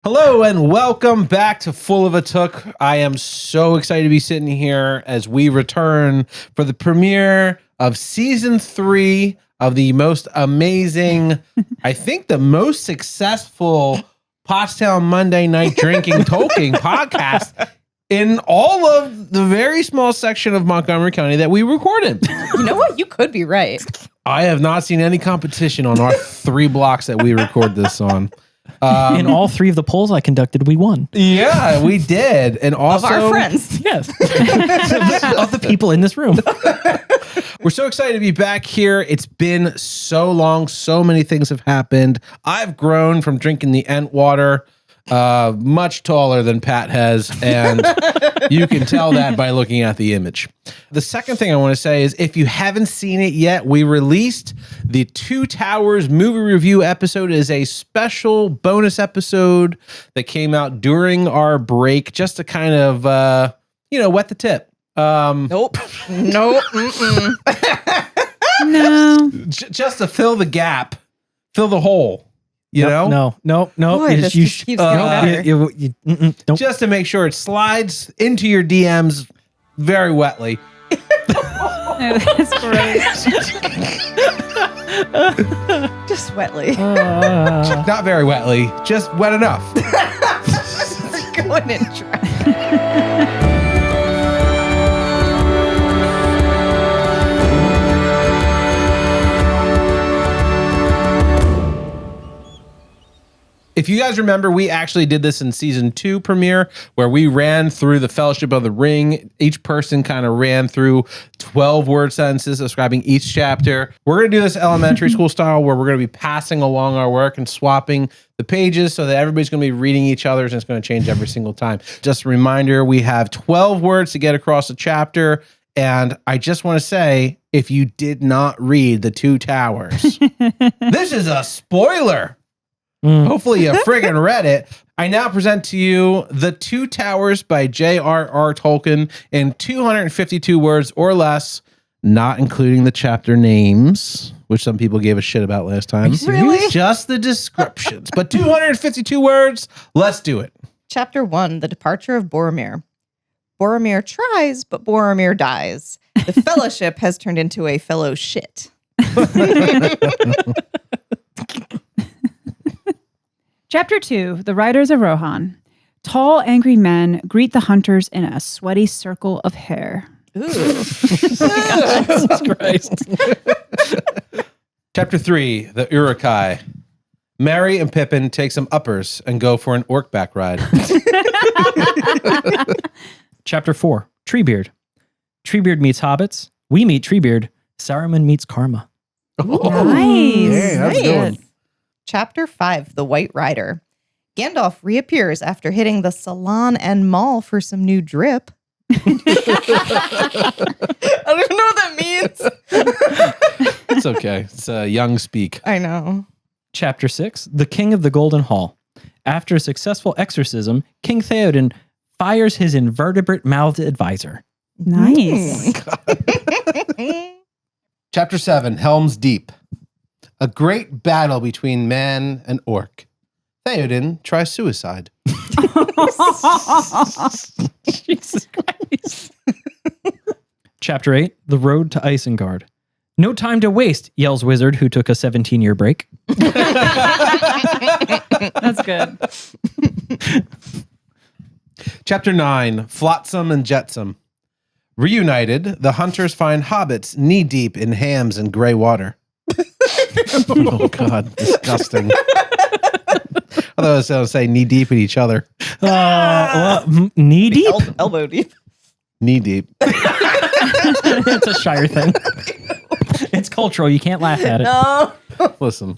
Hello and welcome back to Full of a Took. I am so excited to be sitting here as we return for the premiere of season 3 of the most amazing, I think the most successful Pottstown Monday Night Drinking Tolkien podcast in all of the very small section of Montgomery County that we recorded. You know what? You could be right. I have not seen any competition on our 3 blocks that we record this on. In all 3 of the polls I conducted, we won. Yeah, we did. And also, Of our friends. Yes. Of the people in this room. we're so excited to be back here. It's been so long. So many things have happened. I've grown from drinking the Ent water, much taller than Pat has. And you can tell that by looking at the image. The second thing I want to say is if you haven't seen it yet, we released the Two Towers movie review episode as a special bonus episode that came out during our break just to kind of, wet the tip. Nope. Nope. No. Just to fill the gap, fill the hole. You know? No. Boy, this just keeps getting better. Don't. Just to make sure it slides into your DMs very wetly. That's great. Just wetly. Not very wetly, just wet enough. We're going in dry. If you guys remember, we actually did this in season 2 premiere where we ran through the Fellowship of the Ring. Each person kind of ran through 12-word sentences describing each chapter. We're going to do this elementary school style where we're going to be passing along our work and swapping the pages so that everybody's going to be reading each other's and it's going to change every single time. Just a reminder, we have 12 words to get across a chapter. And I just want to say, if you did not read The Two Towers, this is a spoiler. Hopefully you friggin' read it. I now present to you The Two Towers by J.R.R. Tolkien in 252 words or less, not including the chapter names, which some people gave a shit about last time. Really? Just the descriptions. But 252 words, let's do it. Chapter 1, The Departure of Boromir. Boromir tries, but Boromir dies. The fellowship has turned into a fellow shit. Chapter 2, The Riders of Rohan. Tall, angry men greet the hunters in a sweaty circle of hair. Ooh. Jesus Christ. Chapter 3, The Uruk-hai. Merry and Pippin take some uppers and go for an orc-back ride. Chapter 4, Treebeard. Treebeard meets hobbits. We meet Treebeard. Saruman meets Karma. Nice. Yeah, that's a good one. Chapter 5, The White Rider. Gandalf reappears after hitting the salon and mall for some new drip. I don't even know what that means. It's okay. It's young speak. I know. Chapter 6, The King of the Golden Hall. After a successful exorcism, King Theoden fires his invertebrate-mouthed advisor. Nice. Chapter 7, Helm's Deep. A great battle between man and orc. Theoden tries suicide. Jesus Christ. Chapter 8, The Road to Isengard. No time to waste, yells Wizard who took a 17-year break. That's good. Chapter 9, Flotsam and Jetsam. Reunited, the hunters find hobbits knee-deep in hams and gray water. Oh, God. Disgusting. I thought I was going to say knee-deep in each other. Knee deep? Elbow deep. Knee-deep. It's a Shire thing. It's cultural. You can't laugh at it. No. Listen.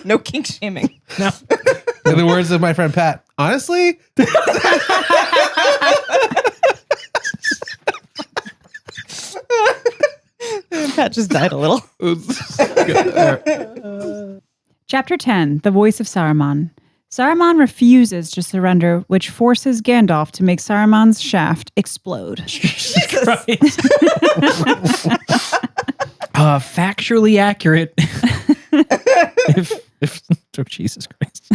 No kink shaming. No. In the words of my friend Pat, honestly... Pat just died a little. Chapter 10, The Voice of Saruman. Saruman refuses to surrender, which forces Gandalf to make Saruman's shaft explode. Jesus Christ. Factually accurate. if Oh, Jesus Christ.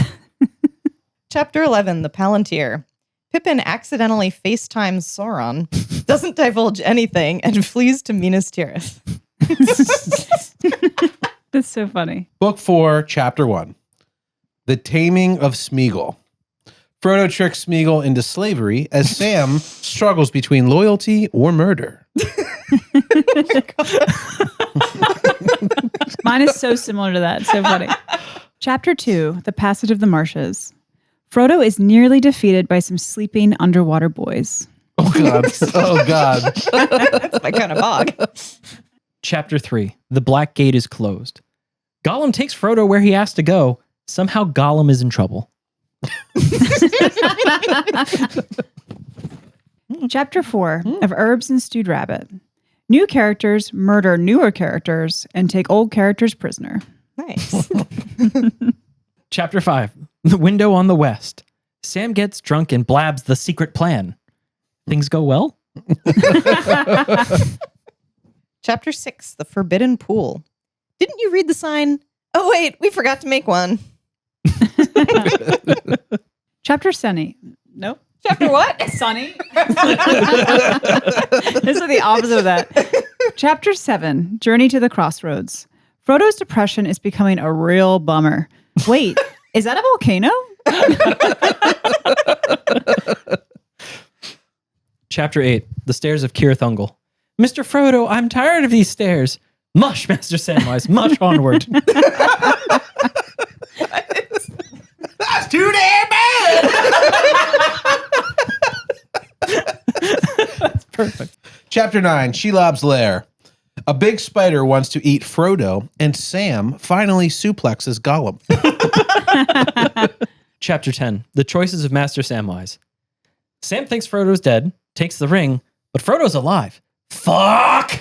Chapter 11, The Palantir. Pippin accidentally FaceTimes Sauron, doesn't divulge anything, and flees to Minas Tirith. That's so funny. Book 4, Chapter 1. The Taming of Smeagol. Frodo tricks Smeagol into slavery as Sam struggles between loyalty or murder. Mine is so similar to that. So funny. Chapter 2, The Passage of the Marshes. Frodo is nearly defeated by some sleeping underwater boys. Oh, God. Oh, God. That's my kind of bog. Chapter 3. The Black Gate is closed. Gollum takes Frodo where he has to go. Somehow Gollum is in trouble. Chapter 4 of Herbs and Stewed Rabbit. New characters murder newer characters and take old characters prisoner. Nice. Chapter 5. The Window on the West. Sam gets drunk and blabs the secret plan. Things go well? Chapter 6, The Forbidden Pool. Didn't you read the sign? Oh, wait, we forgot to make one. Chapter Sunny. Nope. Chapter what? Sunny. This is the opposite of that. Chapter 7, Journey to the Crossroads. Frodo's depression is becoming a real bummer. Wait, is that a volcano? Chapter 8. The Stairs of Cirith Ungol. Mr. Frodo, I'm tired of these stairs. Mush, Master Samwise, mush onward. That's too damn bad. That's perfect. Chapter 9, Shelob's Lair. A big spider wants to eat Frodo, and Sam finally suplexes Gollum. Chapter 10. The Choices of Master Samwise. Sam thinks Frodo's dead, takes the ring, but Frodo's alive. Fuck!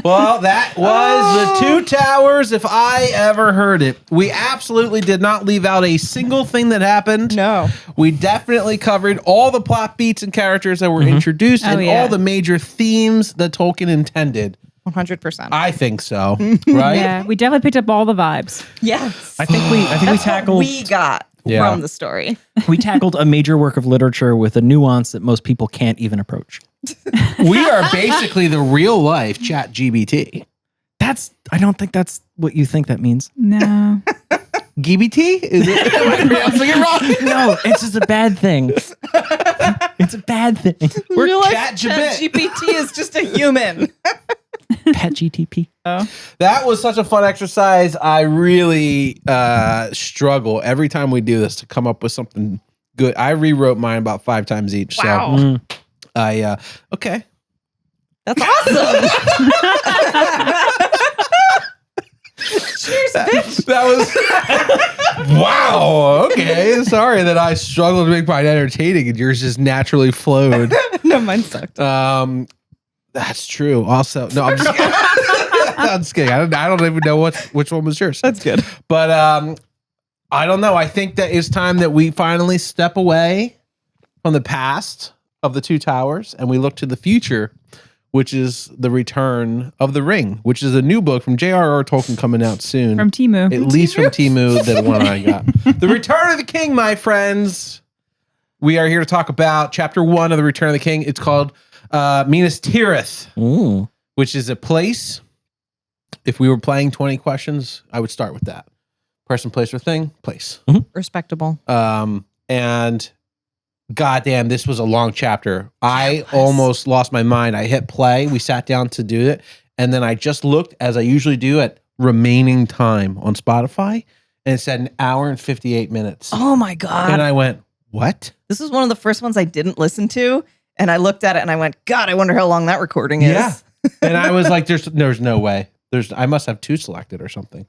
Well, that was the Two Towers, if I ever heard it. We absolutely did not leave out a single thing that happened. No. We definitely covered all the plot beats and characters that were introduced and yeah. all the major themes that Tolkien intended. 100%. I think so, right? Yeah, we definitely picked up all the vibes. Yes. I think we That's what tackled we got Yeah. from the story. we tackled a major work of literature with a nuance that most people can't even approach. We are basically the real life Chat GBT. I don't think that's what you think that means. No. GBT? Is it? Am I pronouncing it wrong? No, it's just a bad thing. It's a bad thing. We're Realize Chat Jabit. GPT is just a human. Pet GTP. That was such a fun exercise. I really struggle every time we do this to come up with something good. I rewrote mine about 5 times each. Wow. So okay. That's awesome. Cheers, bitch. That was wow. Okay. Sorry that I struggled to make mine entertaining and yours just naturally flowed. No, mine sucked. That's true. Also, no, I'm just kidding. I'm just kidding. I don't even know which one was yours. That's good. But I don't know. I think that it's time that we finally step away from the past of the Two Towers and we look to the future, which is the Return of the Ring, which is a new book from J.R.R. Tolkien coming out soon. From Timu. At least from Timu, the one I got. The Return of the King, my friends. We are here to talk about Chapter 1 of the Return of the King. It's called Minas Tirith, which is a place. If we were playing 20 questions, I would start with that. Person, place, or thing. Place. Respectable. And goddamn, this was a long chapter. I almost lost my mind. I hit play. We sat down to do it. And then I just looked, as I usually do, at remaining time on Spotify. And it said 1 hour and 58 minutes. Oh my God. And I went, what? This was one of the first ones I didn't listen to. And I looked at it and I went, God, I wonder how long that recording is. Yeah. And I was like, there's no way. I must have 2 selected or something.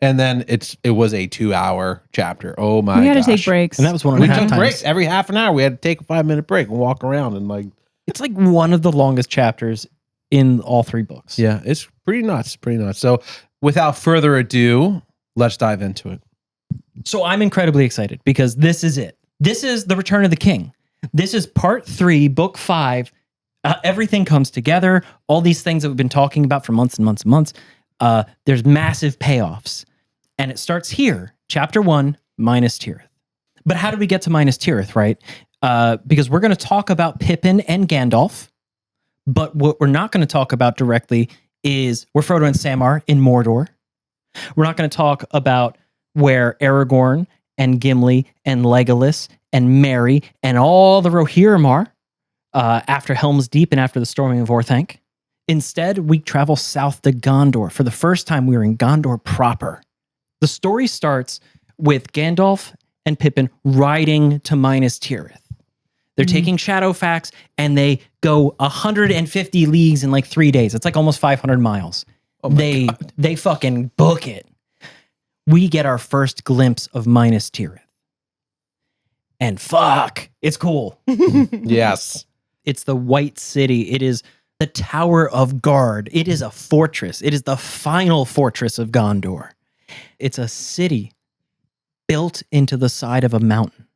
And then it was a 2-hour chapter. Oh my god. We had to take breaks. And that was one and We a half took times. breaks every half an hour. We had to take a 5-minute break and walk around and like. It's like one of the longest chapters in all 3 books. Yeah, it's pretty nuts. So without further ado, let's dive into it. So I'm incredibly excited because this is it. This is the Return of the King. This is part 3, book 5. Everything comes together. All these things that we've been talking about for months and months and months. There's massive payoffs. And it starts here, chapter 1, Minas Tirith. But how do we get to Minas Tirith, right? Because we're going to talk about Pippin and Gandalf, but what we're not going to talk about directly is where Frodo and Sam are in Mordor. We're not going to talk about where Aragorn and Gimli and Legolas and Merry and all the Rohirrim are after Helm's Deep and after the storming of Orthanc. Instead, we travel south to Gondor. For the first time, we're in Gondor proper. The story starts with Gandalf and Pippin riding to Minas Tirith. They're taking Shadowfax and they go 150 leagues in like 3 days. It's like almost 500 miles. Oh my God. They fucking book it. We get our first glimpse of Minas Tirith. And fuck, it's cool. Yes. It's the White City. It is the Tower of Guard. It is a fortress. It is the final fortress of Gondor. It's a city built into the side of a mountain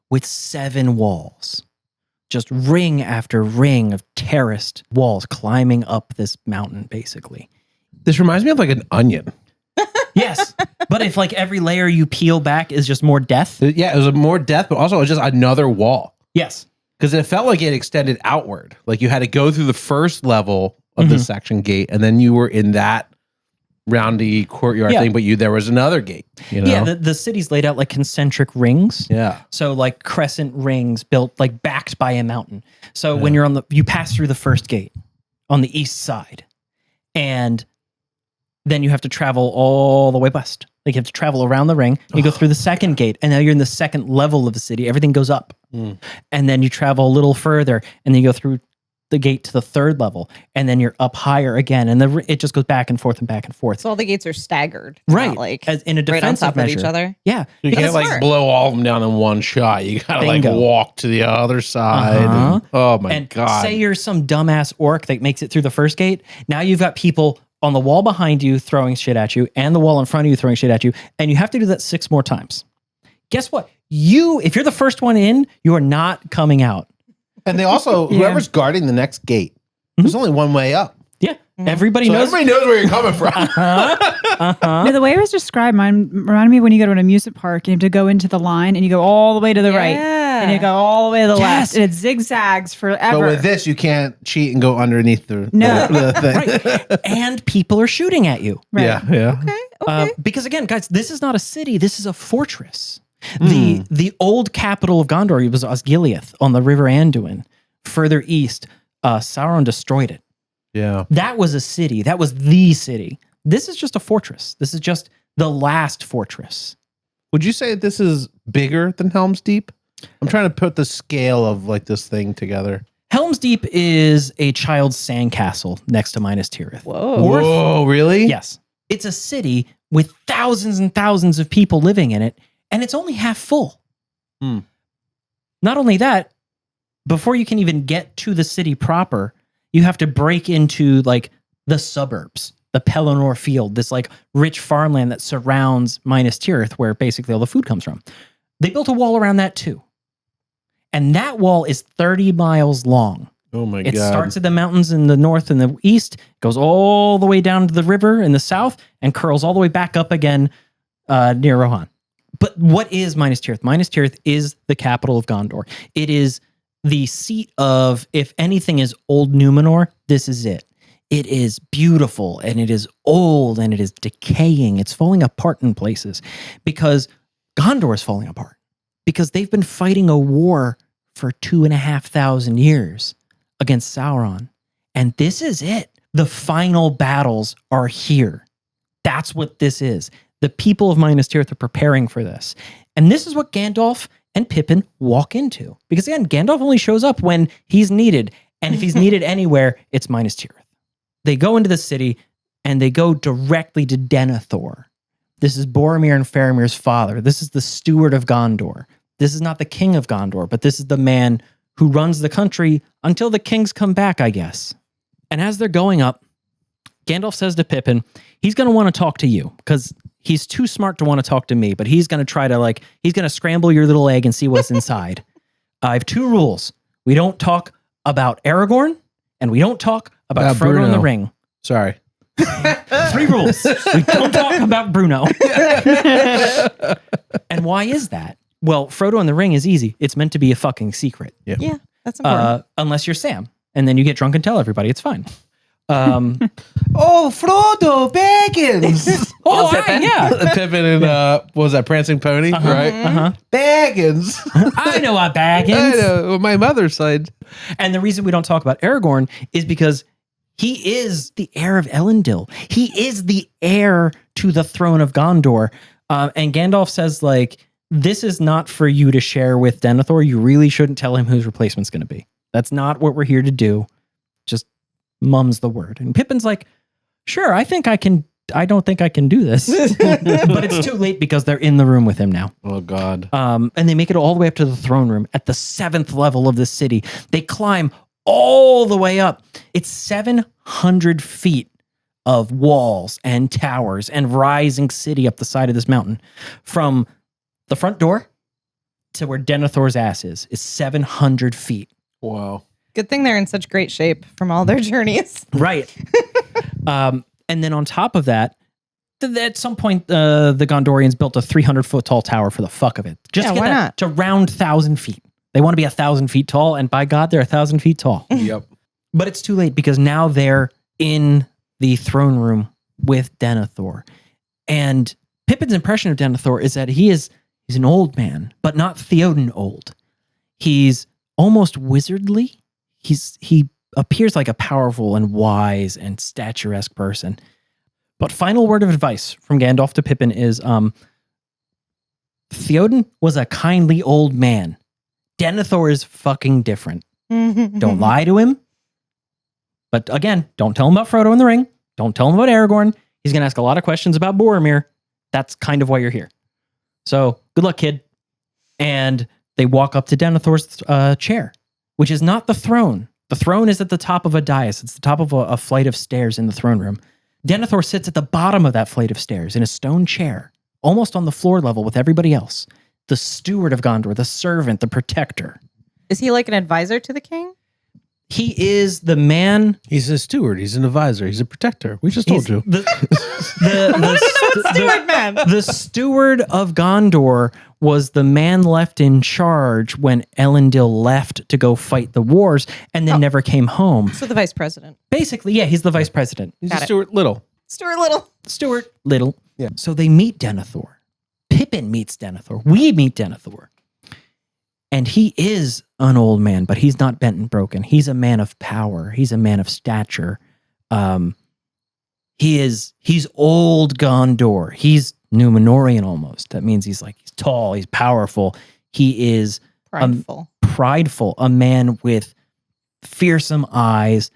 with 7 walls. Just ring after ring of terraced walls climbing up this mountain, basically. This reminds me of like an onion. Yes. But if like every layer you peel back is just more death. Yeah, it was more death, but also it was just another wall. Yes. Because it felt like it extended outward. Like you had to go through the first level of the section gate, and then you were in that roundy courtyard thing, but there was another gate. You know? Yeah, the city's laid out like concentric rings. Yeah. So like crescent rings built like backed by a mountain. So when you're you pass through the first gate on the east side, and then you have to travel all the way west. Like you have to travel around the ring. You go through the second gate, and now you're in the second level of the city. Everything goes up. And then you travel a little further, and then you go through the gate to the third level, and then you're up higher again. And it just goes back and forth and back and forth. So all the gates are staggered. Right. Not like As in a right on defensive top measure. of each other. Yeah. You Because- can't like smart. blow all of them down in one shot. You gotta like Bingo. walk to the other side. Uh-huh. And, oh my and God. say you're some dumbass orc that makes it through the first gate. Now you've got people on the wall behind you throwing shit at you and the wall in front of you throwing shit at you. And you have to do that 6 more times. Guess what? If you're the first one in, you are not coming out. And they also, whoever's guarding the next gate, there's only one way up. Yeah. Everybody So knows. everybody knows where you're coming from. No, the way it was described reminded me when you go to an amusement park, you have to go into the line and you go all the way to the right. And you go all the way to the left. And it zigzags forever. But with this, you can't cheat and go underneath the thing. Right. And people are shooting at you. Right. Yeah. Okay. Because again, guys, this is not a city. This is a fortress. The old capital of Gondor was Osgiliath on the River Anduin. Further east, Sauron destroyed it. Yeah. That was a city. That was the city. This is just a fortress. This is just the last fortress. Would you say this is bigger than Helm's Deep? I'm trying to put the scale of like this thing together. Helm's Deep is a child's sandcastle next to Minas Tirith. Whoa. Whoa, really? Yes. It's a city with thousands and thousands of people living in it, and it's only half full. Not only that, before you can even get to the city proper, you have to break into like the suburbs, the Pelennor Field, this like rich farmland that surrounds Minas Tirith, where basically all the food comes from. They built a wall around that too. And that wall is 30 miles long. Oh my It God. starts at the mountains in the north and the east, goes all the way down to the river in the south, and curls all the way back up again near Rohan. But what is Minas Tirith? Minas Tirith is the capital of Gondor. It is the seat of, if anything is old Númenor, this is it. It is beautiful, and it is old, and it is decaying. It's falling apart in places because Gondor is falling apart because they've been fighting a war for 2,500 years against Sauron. And this is it. The final battles are here. That's what this is. The people of Minas Tirith are preparing for this. And this is what Gandalf and Pippin walk into. Because again, Gandalf only shows up when he's needed. And if he's needed anywhere, it's Minas Tirith. They go into the city and they go directly to Denethor. This is Boromir and Faramir's father. This is the steward of Gondor. This is not the king of Gondor, but this is the man who runs the country until the kings come back, I guess. And as they're going up, Gandalf says to Pippin, he's going to want to talk to you because he's too smart to want to talk to me, but he's going to try to he's going to scramble your little egg and see what's inside. I have 2 rules. We don't talk about Aragorn and we don't talk about Frodo and the Bruno. Ring. Sorry. 3 rules. We don't talk about Bruno. And why is that? Well, Frodo and the Ring is easy. It's meant to be a fucking secret. Yeah, that's important. Unless you're Sam. And then you get drunk and tell everybody. It's fine. Oh, Frodo Baggins. Pippin. Yeah. Pippin and what was that, Prancing Pony, right? Baggins. I know a I Baggins. know, my mother's side. And the reason we don't talk about Aragorn is because he is the heir of Elendil. He is the heir to the throne of Gondor. And Gandalf says, like, this is not for you to share with Denethor. You really shouldn't tell him whose replacement's going to be. That's not what we're here to do. Just mum's the word. And Pippin's like, sure, I don't think I can do this. But it's too late because they're in the room with him now. Oh, God. And they make it all the way up to the throne room at the 7th level of the city. They climb all the way up. It's 700 feet of walls and towers and rising city up the side of this mountain. From the front door to where Denethor's ass is 700 feet. Wow. Good thing they're in such great shape from all their journeys. Right. And then on top of that, at some point, the Gondorians built a 300-foot tall tower for the fuck of it. Just to get why that not? to round 1,000 feet. They want to be 1,000 feet tall, and by God, they're 1,000 feet tall. Yep. But it's too late because now they're in the throne room with Denethor. And Pippin's impression of Denethor is that he's an old man, but not Theoden old. He's almost wizardly. He appears like a powerful and wise and statuesque person. But final word of advice from Gandalf to Pippin is Theoden was a kindly old man. Denethor is fucking different. Don't lie to him. But again, don't tell him about Frodo and the Ring. Don't tell him about Aragorn. He's going to ask a lot of questions about Boromir. That's kind of why you're here. So good luck, kid. And they walk up to Denethor's chair, which is not the throne. The throne is at the top of a dais. It's the top of a flight of stairs in the throne room. Denethor sits at the bottom of that flight of stairs in a stone chair, almost on the floor level with everybody else. The steward of Gondor, the servant, the protector. Is he like an advisor to the king? He is the man. He's a steward. He's an advisor. He's a protector. We just told you. Steward man. The steward of Gondor was the man left in charge when Elendil left to go fight the wars and then never came home. So the vice president. Basically, yeah, he's the vice president. He's Got a it. steward little. Stuart Little. Stuart Little. Yeah. So they meet Denethor. Pippin meets Denethor. We meet Denethor. And he is an old man, but he's not bent and broken. He's a man of power. He's a man of stature. He's old Gondor. He's Númenorian almost. That means he's tall, he's powerful. He is prideful, a man with fearsome eyes,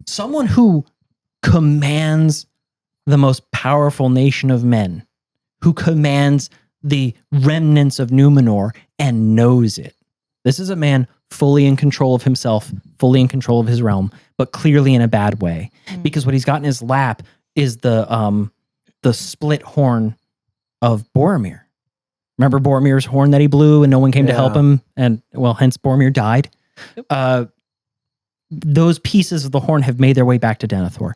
someone who commands the most powerful nation of men, who commands the remnants of Númenor and knows it. This is a man fully in control of himself, fully in control of his realm, but clearly in a bad way. Because what he's got in his lap is the split horn of Boromir. Remember Boromir's horn that he blew and no one came to help him? And, well, hence Boromir died. Yep. Those pieces of the horn have made their way back to Denethor.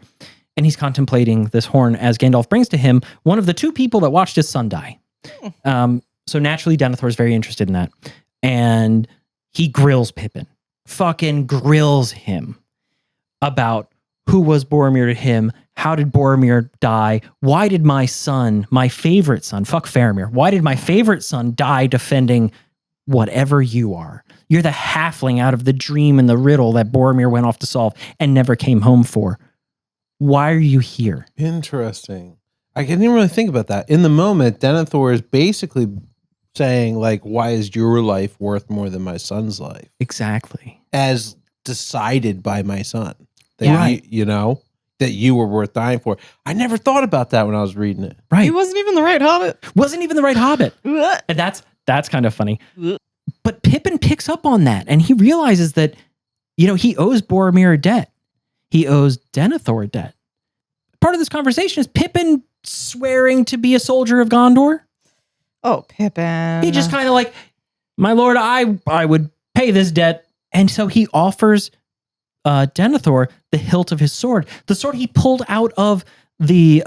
And he's contemplating this horn as Gandalf brings to him one of the 2 people that watched his son die. So naturally, Denethor is very interested in that. And he grills Pippin. Fucking grills him about who was Boromir to him. How did Boromir die? Why did my son, my favorite son, fuck Faramir, why did my favorite son die defending whatever you are? You're the halfling out of the dream and the riddle that Boromir went off to solve and never came home for. Why are you here? Interesting. I didn't really think about that. In the moment, Denethor is basically saying, like, why is your life worth more than my son's life? Exactly. As decided by my son. That you know, that you were worth dying for. I never thought about that when I was reading it. Right. He wasn't even the right hobbit. Wasn't even the right hobbit. And that's kind of funny. But Pippin picks up on that and he realizes that, he owes Boromir a debt. He owes Denethor a debt. Part of this conversation is Pippin swearing to be a soldier of Gondor. Oh, Pippin. He just kind of like, my lord, I would pay this debt. And so he offers Denethor the hilt of his sword, the sword he pulled out of the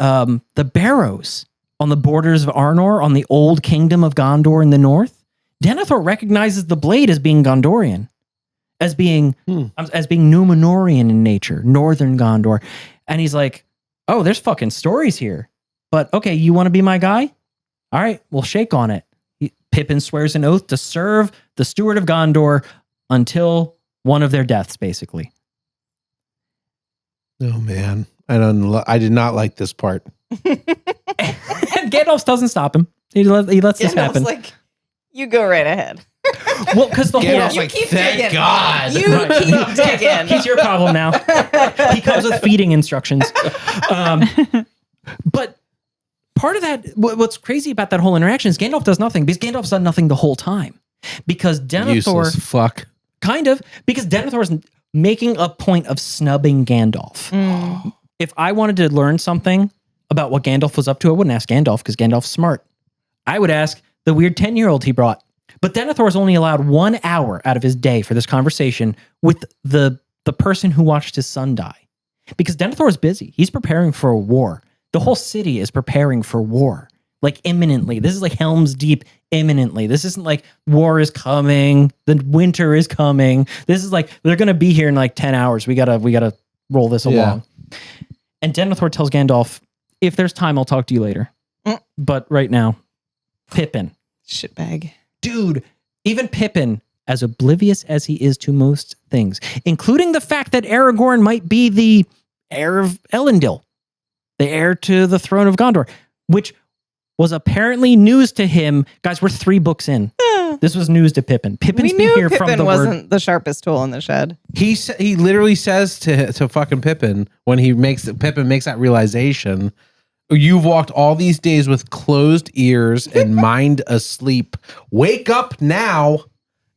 barrows on the borders of Arnor, on the old kingdom of Gondor in the north. Denethor recognizes the blade as being Gondorian, as being Númenorian in nature, northern Gondor. And he's like, oh, there's fucking stories here. But okay, you want to be my guy? All right, we'll shake on it. Pippin swears an oath to serve the steward of Gondor until one of their deaths, basically. Oh man, I did not like this part. And Gandalf doesn't stop him. He lets this happen. Like, you go right ahead. Well, because the Gandalf's whole like, keep thank digging. God. You keep digging. he's your problem now. He comes with feeding instructions. But part of that, what's crazy about that whole interaction is Gandalf does nothing because Gandalf's done nothing the whole time. Because Denethor, Useless fuck. kind of, because Denethor is making a point of snubbing Gandalf. If I wanted to learn something about what Gandalf was up to, I wouldn't ask Gandalf because Gandalf's smart. I would ask the weird 10-year-old he brought. But Denethor is only allowed 1 hour out of his day for this conversation with the person who watched his son die. Because Denethor is busy. He's preparing for a war. The whole city is preparing for war. Like imminently. This is like Helm's Deep imminently. This isn't like war is coming. The winter is coming. This is like, they're going to be here in like 10 hours. We gotta roll this along. And Denethor tells Gandalf, if there's time, I'll talk to you later. But right now, Pippin. Shitbag. Dude, even Pippin, as oblivious as he is to most things, including the fact that Aragorn might be the heir of Elendil, the heir to the throne of Gondor, which was apparently news to him. Guys, we're 3 books in. This was news to Pippin. Pippin's We been knew here Pippin from the wasn't the sharpest tool in the shed. He literally says to fucking Pippin when Pippin makes that realization, you've walked all these days with closed ears and mind asleep. Wake up now.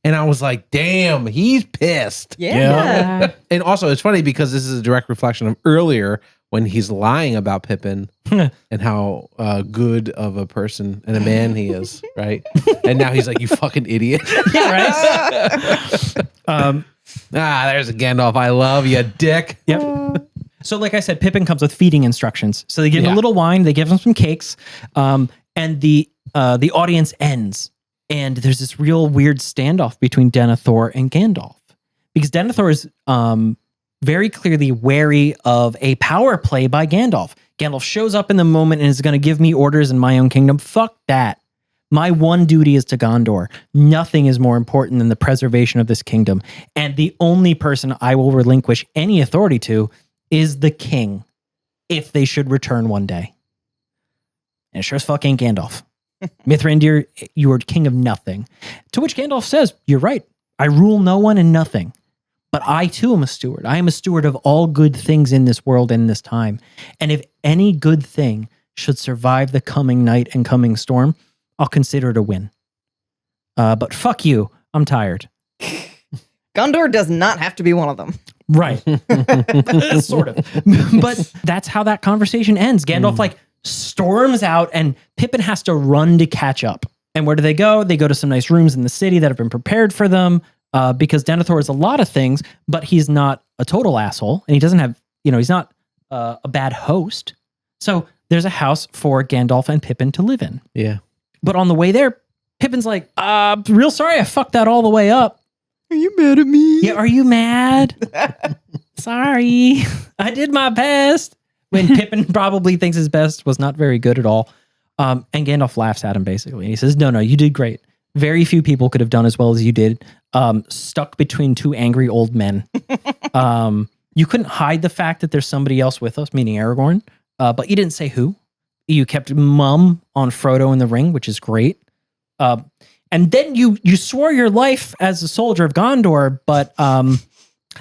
And I was like, damn, he's pissed. Yeah. And also, it's funny because this is a direct reflection of earlier when he's lying about Pippin and how good of a person and a man he is, right? And now he's like, you fucking idiot. Yeah, right? There's a Gandalf. I love you, dick. Yep. So like I said, Pippin comes with feeding instructions. So they give him a little wine, they give him some cakes, and the audience ends. And there's this real weird standoff between Denethor and Gandalf. Because Denethor is very clearly wary of a power play by Gandalf. Gandalf shows up in the moment and is going to give me orders in my own kingdom. Fuck that. My one duty is to Gondor. Nothing is more important than the preservation of this kingdom. And the only person I will relinquish any authority to is the king, if they should return one day. And it sure as fuck ain't Gandalf. Mithrandir, you are king of nothing. To which Gandalf says, you're right. I rule no one and nothing. But I too am a steward. I am a steward of all good things in this world and this time. And if any good thing should survive the coming night and coming storm, I'll consider it a win. But fuck you. I'm tired. Gondor does not have to be one of them. Right. Sort of. But that's how that conversation ends. Gandalf storms out and Pippin has to run to catch up. And where do they go? They go to some nice rooms in the city that have been prepared for them because Denethor is a lot of things, but he's not a total asshole. And he doesn't have, he's not a bad host. So there's a house for Gandalf and Pippin to live in. Yeah. But on the way there, Pippin's like, real sorry I fucked that all the way up. Are you mad at me? Yeah, are you mad? Sorry. I did my best. When Pippin probably thinks his best was not very good at all. And Gandalf laughs at him basically. And he says, no, you did great. Very few people could have done as well as you did. Stuck between 2 angry old men. You couldn't hide the fact that there's somebody else with us, meaning Aragorn. But you didn't say who. You kept mum on Frodo in the ring, which is great. And then you swore your life as a soldier of Gondor, but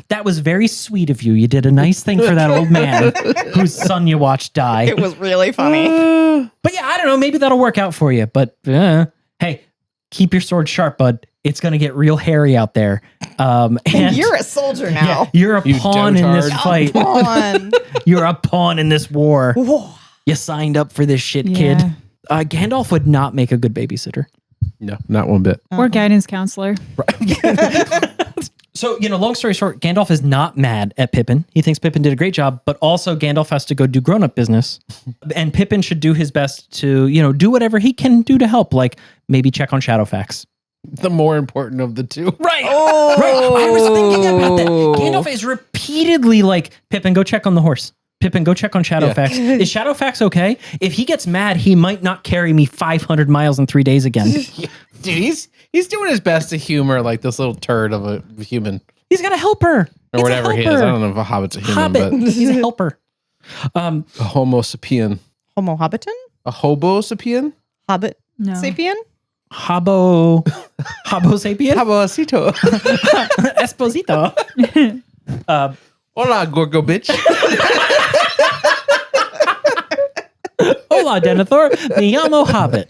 that was very sweet of you. You did a nice thing for that old man whose son you watched die. It was really funny. But yeah, I don't know. Maybe that'll work out for you. But hey, keep your sword sharp, bud. It's going to get real hairy out there. And you're a soldier now. Yeah, you're a pawn in this fight. You're a pawn in this war. Whoa. You signed up for this shit, kid. Gandalf would not make a good babysitter. No, not one bit. Or guidance counselor. Right. So, long story short, Gandalf is not mad at Pippin. He thinks Pippin did a great job, but also Gandalf has to go do grown-up business. And Pippin should do his best to, do whatever he can do to help, like maybe check on Shadowfax. The more important of the two. Right. Oh. Right. I was thinking about that. Gandalf is repeatedly like, Pippin, go check on the horse. Pippin, go check on Shadowfax. Yeah. Is Shadowfax okay? If he gets mad, he might not carry me 500 miles in 3 days again. Dude, he's doing his best to humor like this little turd of a human. He's got to help her. Or whatever he is. I don't know if a hobbit's a human, but he's a helper. A homo sapien. Homo hobbiton? A hobo sapien? Hobbit No. sapien? Hobo sapien? Habocito. Esposito. Hola, Gorgo bitch. Hola, Denethor. Me llamo Hobbit.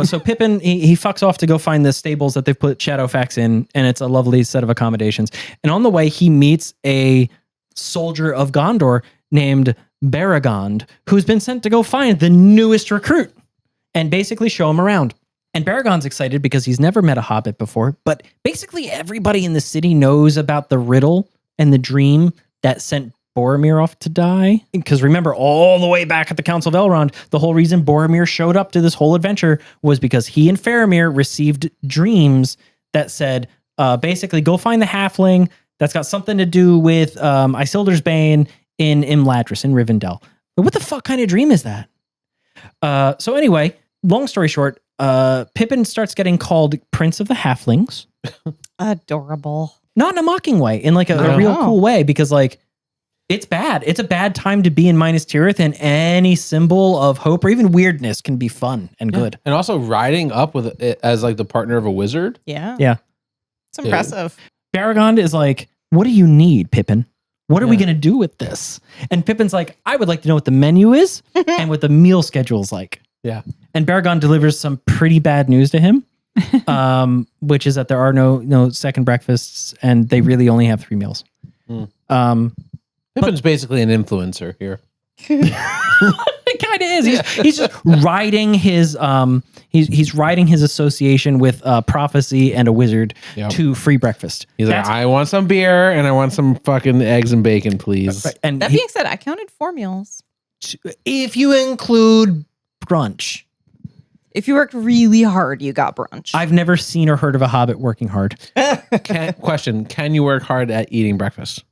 So Pippin, he fucks off to go find the stables that they've put Shadowfax in, and it's a lovely set of accommodations. And on the way, he meets a soldier of Gondor named Baragond, who's been sent to go find the newest recruit and basically show him around. And Baragond's excited because he's never met a hobbit before, but basically everybody in the city knows about the riddle and the dream that sent Boromir off to die. Because remember, all the way back at the Council of Elrond, the whole reason Boromir showed up to this whole adventure was because he and Faramir received dreams that said, basically, go find the halfling that's got something to do with Isildur's Bane in Imladris, in Rivendell. But what the fuck kind of dream is that? So anyway, long story short, Pippin starts getting called Prince of the Halflings. Adorable. Not in a mocking way, in like a real cool way, because like, it's bad. It's a bad time to be in Minas Tirith, and any symbol of hope or even weirdness can be fun and good. And also riding up with it as like the partner of a wizard. Yeah. Yeah. It's impressive. Baragond is like, what do you need, Pippin? What are we going to do with this? And Pippin's like, I would like to know what the menu is and what the meal schedule is like. Yeah. And Baragond delivers some pretty bad news to him, which is that there are no second breakfasts, and they really only have 3 meals. Pippin's basically an influencer here. It kind of is. He's just riding his he's riding his association with prophecy and a wizard to free breakfast. He's like, I want some beer and I want some fucking eggs and bacon, please. Right. And that being said, I counted 4 meals. If you include brunch. If you worked really hard, you got brunch. I've never seen or heard of a hobbit working hard. Question, can you work hard at eating breakfast?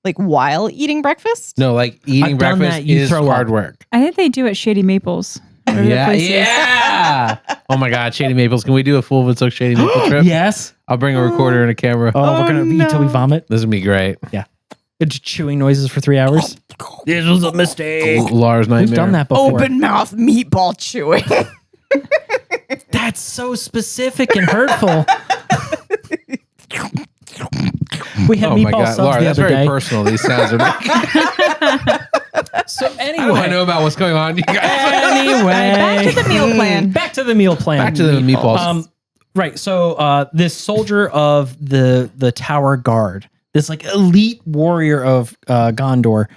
Like while eating breakfast? No, like eating breakfast is hard work. I think they do at Shady Maples. Yeah. Oh my God, Shady Maples. Can we do a full Woodstock Shady Maple trip? Yes. I'll bring a recorder and a camera. Oh, we're going to eat till we vomit. This is going to be great. Yeah. It's chewing noises for 3 hours. This was a mistake. Lars nightmare. We've done that before. Open mouth meatball chewing. That's so specific and hurtful. We had meatball subs Laura, the that's other very day. personal. These sounds are making. So anyway, How do I know about what's going on, you guys? Anyway, back to the meal plan. Back to the meal plan. Back to the meatballs. Right. So this soldier of the Tower Guard, this like elite warrior of Gondor,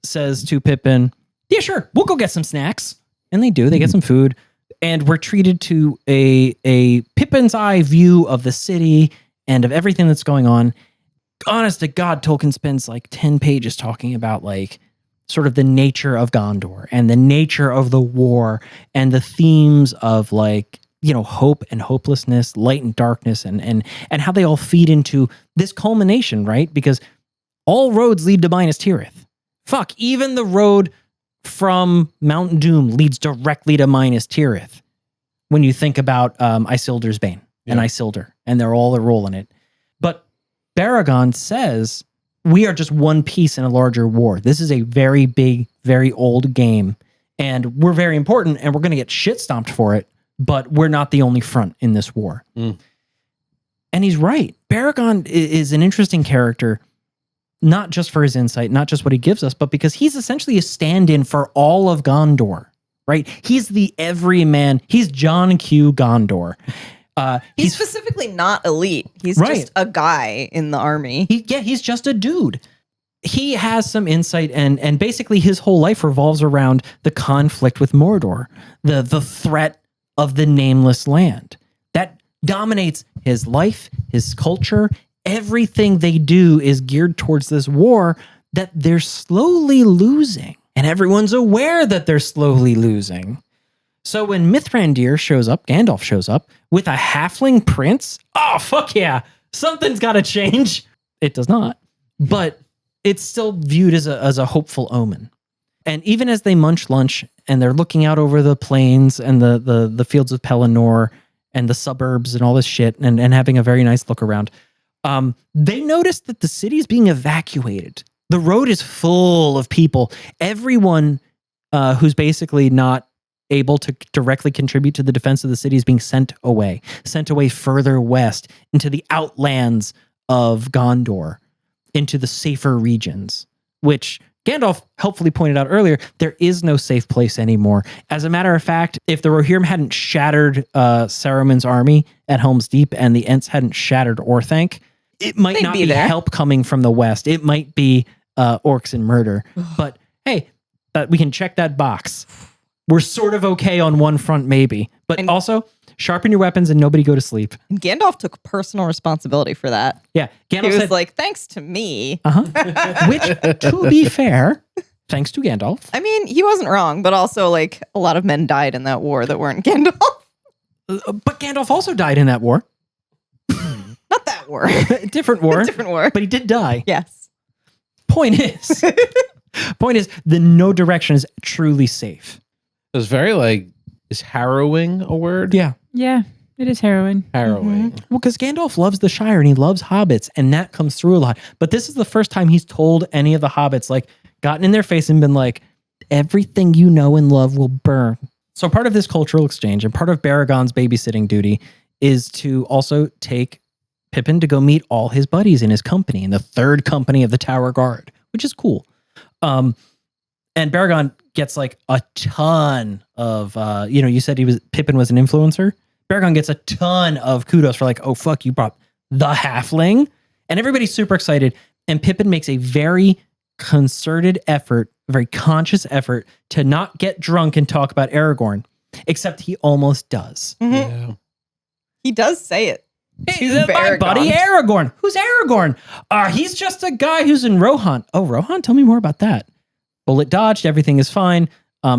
says to Pippin, "Yeah, sure, we'll go get some snacks." And they do. They get some food, and we're treated to a Pippin's eye view of the city and of everything that's going on. Honest to God, Tolkien spends like 10 pages talking about like sort of the nature of Gondor and the nature of the war and the themes of like, hope and hopelessness, light and darkness, and how they all feed into this culmination, right? Because all roads lead to Minas Tirith. Fuck, even the road from Mount Doom leads directly to Minas Tirith. When you think about Isildur's Bane and Isildur, and they're all a role in it. But Baragond says, we are just one piece in a larger war. This is a very big, very old game, and we're very important, and we're going to get shit stomped for it, but we're not the only front in this war. And he's right. Baragond is an interesting character, not just for his insight, not just what he gives us, but because he's essentially a stand-in for all of Gondor, right? He's the everyman. He's John Q. Gondor. He's specifically not elite. He's just a guy in the army. He's just a dude. He has some insight, and basically his whole life revolves around the conflict with Mordor, the threat of the nameless land that dominates his life, his culture, everything they do is geared towards this war that they're slowly losing. And everyone's aware that they're slowly losing. So when Mithrandir shows up, Gandalf shows up with a halfling prince. Oh, fuck yeah. Something's got to change. It does not. But it's still viewed as a hopeful omen. And even as they munch lunch and they're looking out over the plains and the fields of Pelennor and the suburbs and all this shit and having a very nice look around, they notice that the city is being evacuated. The road is full of people. Everyone who's basically not able to directly contribute to the defense of the city is being sent away further west into the outlands of Gondor, into the safer regions, which Gandalf helpfully pointed out earlier, there is no safe place anymore. As a matter of fact, if the Rohirrim hadn't shattered Saruman's army at Helm's Deep and the Ents hadn't shattered Orthanc, it might not be help coming from the west. It might be orcs and murder. But hey, we can check that box. We're sort of okay on one front, maybe. But also, sharpen your weapons and nobody go to sleep. And Gandalf took personal responsibility for that. Yeah. Gandalf he was like, thanks to me. Which, to be fair, thanks to Gandalf. I mean, he wasn't wrong, but also like a lot of men died in that war that weren't Gandalf. But Gandalf also died in that war. Not that war. Different war. Different war. But he did die. Yes. Point is, the no direction is truly safe. It was very is harrowing a word? Yeah. Yeah, it is harrowing. Harrowing. Well, because Gandalf loves the Shire and he loves hobbits, and that comes through a lot. But this is the first time he's told any of the hobbits, gotten in their face and been like, everything you know and love will burn. So part of this cultural exchange and part of Baragond's babysitting duty is to also take Pippin to go meet all his buddies in his company, in the third company of the Tower Guard, which is cool. And Baragond gets a ton of, you said Pippin was an influencer. Bergil gets a ton of kudos for oh fuck, you brought the halfling, and everybody's super excited. And Pippin makes a very concerted effort, a very conscious effort to not get drunk and talk about Aragorn, except he almost does. Mm-hmm. Yeah. He does say it. Hey, my buddy Aragorn. Who's Aragorn? He's just a guy who's in Rohan. Oh, Rohan? Tell me more about that. Bullet dodged. Everything is fine.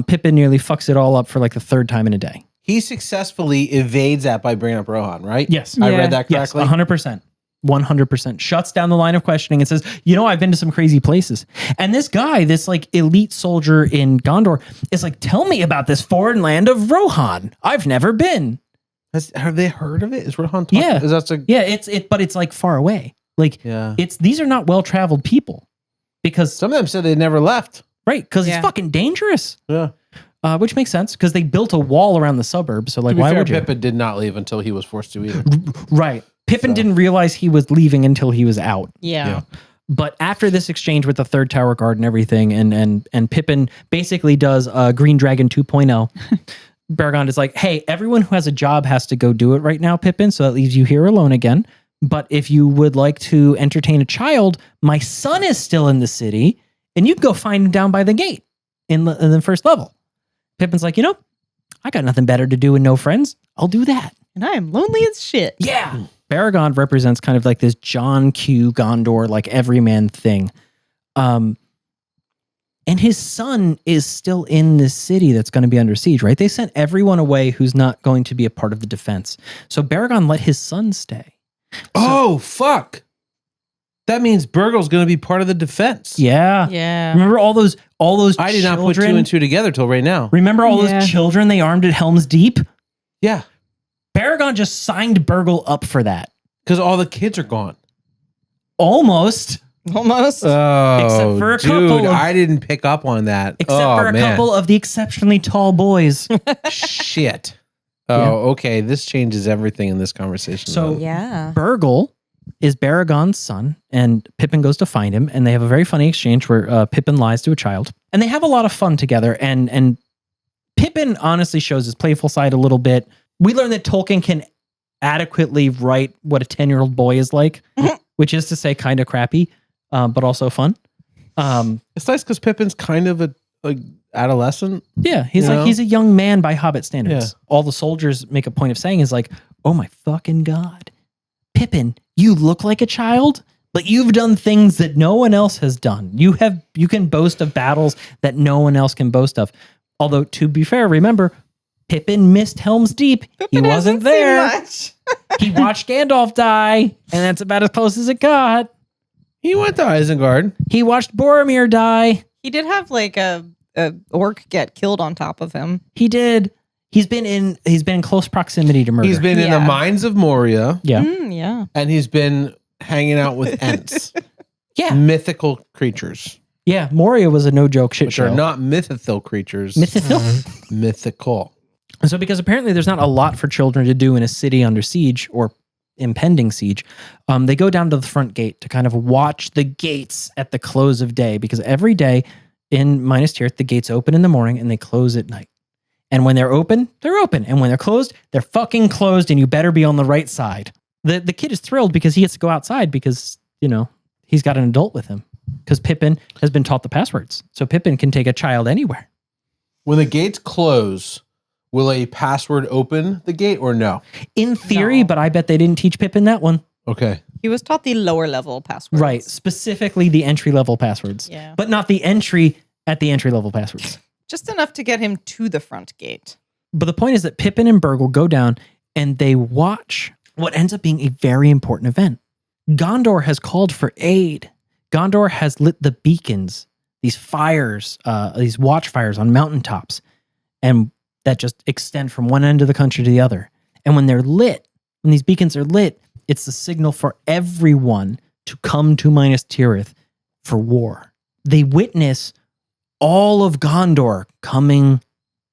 Pippin nearly fucks it all up for the third time in a day. He successfully evades that by bringing up Rohan, right? Yes. I read that correctly? Yes, 100%. 100%. Shuts down the line of questioning and says, I've been to some crazy places. And this guy, this elite soldier in Gondor is tell me about this foreign land of Rohan. I've never been. Have they heard of it? Is Rohan talking? Yeah. But it's far away. These are not well-traveled people. Because some of them said they never left. Right, because it's fucking dangerous. Yeah. Which makes sense because they built a wall around the suburbs. So why would you? Pippin did not leave until he was forced to either. Right. Pippin didn't realize he was leaving until he was out. Yeah. But after this exchange with the third Tower Guard and everything, and Pippin basically does Green Dragon 2.0. Bergond is hey, everyone who has a job has to go do it right now, Pippin, so that leaves you here alone again. But if you would like to entertain a child, my son is still in the city, and you can go find him down by the gate in the first level. Pippin's I got nothing better to do and no friends. I'll do that. And I am lonely as shit. Yeah. Baragond represents kind of this John Q. Gondor, everyman thing. And his son is still in this city that's going to be under siege, right? They sent everyone away who's not going to be a part of the defense. So Baragond let his son stay. Fuck. That means Bergil's going to be part of the defense. Yeah. Yeah. Remember all those I did not put two and two together till right now. Remember all those children they armed at Helm's Deep? Yeah. Baragond just signed Bergil up for that. Because all the kids are gone. Almost. Oh, except for a couple I didn't pick up on that. Except for a couple of the exceptionally tall boys. Shit. Okay. This changes everything in this conversation. So yeah. Bergil is Baragond's son, and Pippin goes to find him, and they have a very funny exchange where Pippin lies to a child, and they have a lot of fun together. And Pippin honestly shows his playful side a little bit. We learn that Tolkien can adequately write what a 10-year-old boy is like, which is to say kind of crappy, but also fun. It's nice because Pippin's kind of a adolescent. Yeah, he's he's a young man by Hobbit standards. Yeah. All the soldiers make a point of saying is oh my fucking God, Pippin, you look like a child, but you've done things that no one else has done. You can boast of battles that no one else can boast of. Although, to be fair, remember, Pippin missed Helm's Deep. He wasn't there. He watched Gandalf die, and that's about as close as it got. He went to Isengard. He watched Boromir die. He did have like a orc get killed on top of him. He did. He's been in close proximity to murder. He's been in the mines of Moria. Yeah. Yeah. And he's been hanging out with Ents. Yeah. Mythical creatures. Yeah, Moria was a no-joke shit Which show. are not mythical creatures. Mythical. And so because apparently there's not a lot for children to do in a city under siege or impending siege, they go down to the front gate to kind of watch the gates at the close of day, because every day in Minas Tirith, the gates open in the morning and they close at night. And when they're open, they're open. And when they're closed, they're fucking closed, and you better be on the right side. The kid is thrilled because he gets to go outside because, he's got an adult with him. Because Pippin has been taught the passwords. So Pippin can take a child anywhere. When the gates close, will a password open the gate or no? In theory, No. but I bet they didn't teach Pippin that one. Okay. He was taught the lower level passwords. Right. Specifically the entry level passwords. Yeah. But not the entry at the entry level passwords. Just enough to get him to the front gate. But the point is that Pippin and Bergil go down and they watch what ends up being a very important event. Gondor has called for aid. Gondor has lit the beacons, these fires, these watchfires on mountaintops, and that just extend from one end of the country to the other. And when they're lit, when these beacons are lit, it's the signal for everyone to come to Minas Tirith for war. They witness all of Gondor coming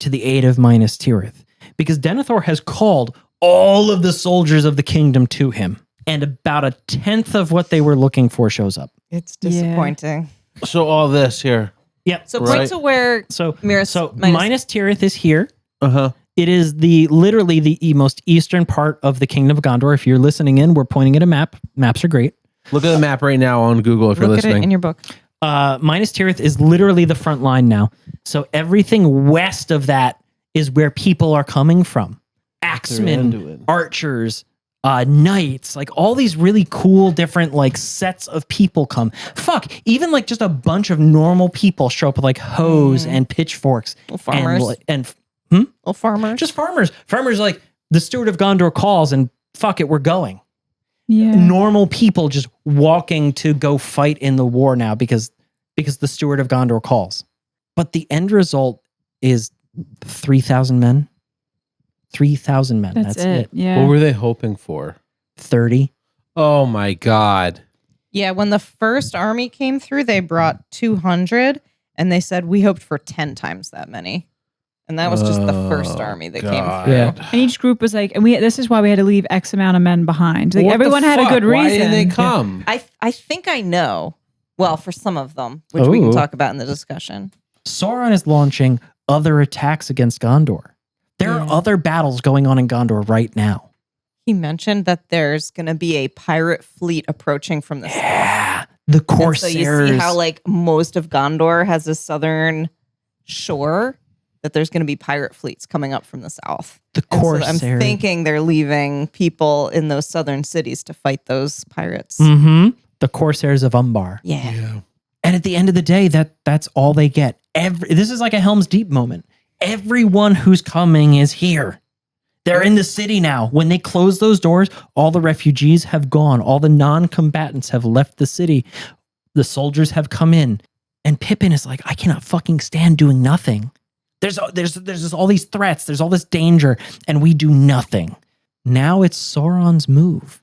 to the aid of Minas Tirith because Denethor has called all of the soldiers of the kingdom to him. And about a tenth of what they were looking for shows up. It's disappointing. So all this here. Yep. So Right. point to where Minas Tirith is here. Uh-huh. It is literally the most eastern part of the Kingdom of Gondor. If you're listening in, we're pointing at a map. Maps are great. Look at the map right now on Google if you're look at it listening. in your book. Minas Tirith is literally the front line now. So everything west of that is where people are coming from. Axemen, Anduin. archers, knights, like all these really cool different like sets of people come. Fuck, even like just a bunch of normal people show up with like hoes and pitchforks. Little farmers. And Little farmers. just farmers. Farmers like the steward of Gondor calls and fuck it, we're going. Yeah. Normal people just walking to go fight in the war now because the steward of Gondor calls. But the end result is 3,000 men. 3,000 men. That's it. Yeah. What were they hoping for? 30. Oh my God. Yeah, when the first army came through, they brought 200, and they said we hoped for 10 times that many. And that was just the first army that came through. Yeah. And each group was like, and this is why we had to leave X amount of men behind. Like, What the everyone had a fuck? good reason. Why didn't they come? I think I know. Well, for some of them, which we can Ooh. talk about in the discussion. Sauron is launching other attacks against Gondor. There are other battles going on in Gondor right now. He mentioned that there's going to be a pirate fleet approaching from the south. Yeah. The And Corsairs. so you see how like most of Gondor has a southern shore, that there's going to be pirate fleets coming up from the south. the And so Corsairs. I'm thinking they're leaving people in those southern cities to fight those pirates. Mm-hmm. The Corsairs of Umbar. Yeah. And at the end of the day, that's all they get. This is like a Helm's Deep moment. Everyone who's coming is here. They're in the city now. When they close those doors, all the refugees have gone. All the non-combatants have left the city. The soldiers have come in. And Pippin is like, I cannot fucking stand doing nothing. There's just all these threats. There's all this danger. And we do nothing. Now it's Sauron's move.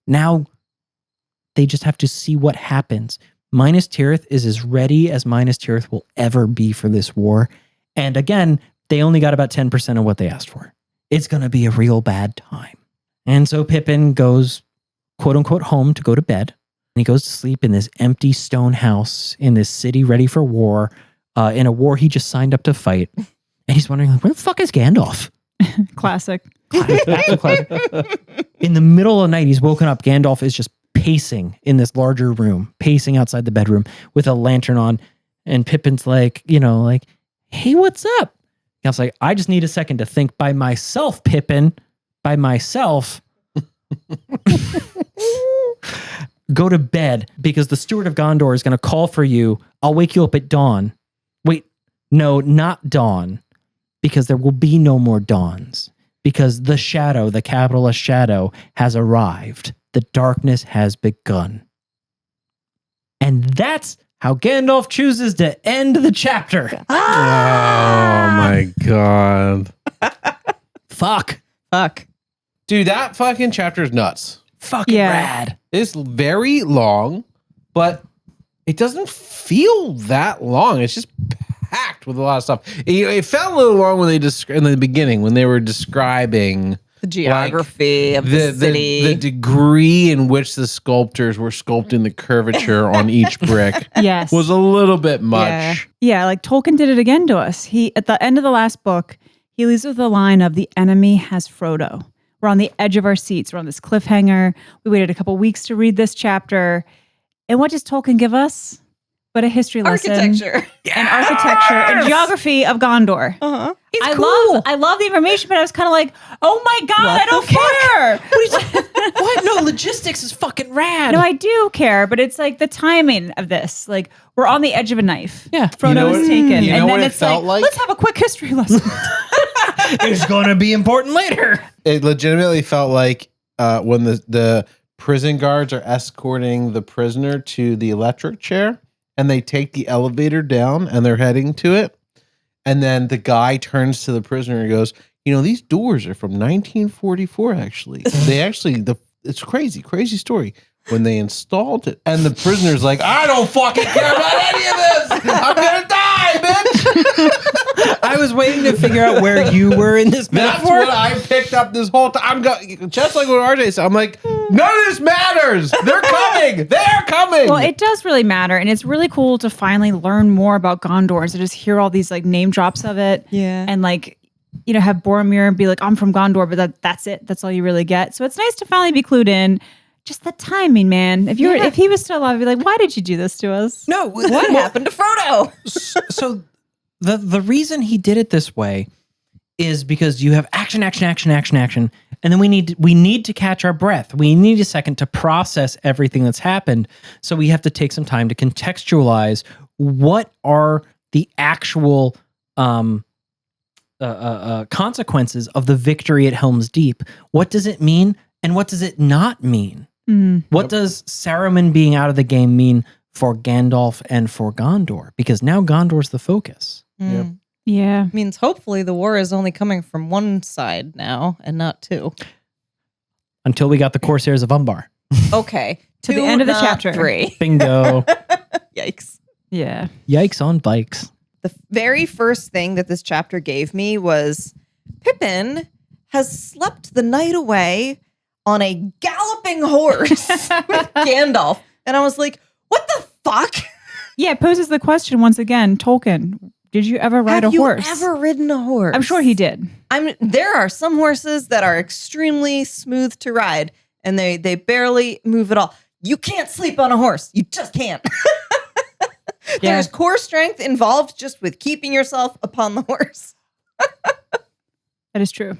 Now they just have to see what happens. Minas Tirith is as ready as Minas Tirith will ever be for this war. And again, they only got about 10% of what they asked for. It's going to be a real bad time. And so Pippin goes, quote unquote, home to go to bed. And he goes to sleep in this empty stone house in this city ready for war, in a war he just signed up to fight. And he's wondering, like, where the fuck is Gandalf? Classic. In the middle of the night, he's woken up. Gandalf is just pacing in this larger room, pacing outside the bedroom with a lantern on. And Pippin's like, hey, what's up? Gandalf's like, I just need a second to think by myself, Pippin. By myself. go to bed because the steward of Gondor is going to call for you. I'll wake you up at dawn. Wait, no, not dawn, because there will be no more dawns, because the shadow, the capital S shadow, has arrived. The darkness has begun. And that's how Gandalf chooses to end the chapter. Oh my God. Fuck. Dude, that fucking chapter is nuts. Fucking rad. It's very long, but it doesn't feel that long. It's just packed with a lot of stuff. It felt a little long when they in the beginning when they were describing the geography of the city, the degree in which the sculptors were sculpting the curvature on each brick. Yes, was a little bit much. Yeah, like Tolkien did it again to us. He at the end of the last book, he leaves with the line of "The enemy has Frodo." We're on the edge of our seats. We're on this cliffhanger. We waited a couple weeks to read this chapter. And what does Tolkien give us? But a history lesson. Architecture. And architecture and geography of Gondor. Uh-huh. I love the information, but I was kind of like, oh my God, I don't care. What? No, logistics is fucking rad. No, I do care, but it's like the timing of this. Like, we're on the edge of a knife. Yeah. Frodo is taken. You know and what then it it's felt like? let's have a quick history lesson. It's going to be important later. It legitimately felt like when the prison guards are escorting the prisoner to the electric chair and they take the elevator down and they're heading to it. And then the guy turns to the prisoner and goes, you know, these doors are from 1944, actually. It's crazy story. When they installed it, and the prisoner's like, I don't fucking care about any of this. I'm gonna die, bitch. I was waiting to figure out where you were in this That's metaphor. what I picked up this whole time. Just like what RJ said, I'm like, none of this matters. They're coming. They're coming. Well, it does really matter, and it's really cool to finally learn more about Gondor and to just hear all these like name drops of it. Yeah. And like, you know, have Boromir be like, I'm from Gondor, but that's it. That's all you really get. So it's nice to finally be clued in. Just the timing, man. If he was still alive, I'd be like, why did you do this to us? No. What happened to Frodo? So the reason he did it this way is because you have action, and then we need to catch our breath. We need a second to process everything that's happened. So we have to take some time to contextualize what are the actual consequences of the victory at Helm's Deep. What does it mean, and what does it not mean? What does Saruman being out of the game mean for Gandalf and for Gondor? Because now Gondor's the focus. Yep. Yeah. Means hopefully the war is only coming from one side now and not two. Until we got the Corsairs of Umbar. Okay. To the end of the not chapter. 3. Bingo. Yikes. Yeah. Yikes on bikes. The very first thing that this chapter gave me was Pippin has slept the night away on a galloping horse with Gandalf. And I was like, what the fuck? Yeah, it poses the question once again, Tolkien, did you ever ride a horse? Have you ever ridden a horse? I'm sure he did. There are some horses that are extremely smooth to ride and they barely move at all. You can't sleep on a horse. You just can't. There's core strength involved just with keeping yourself upon the horse. That is true.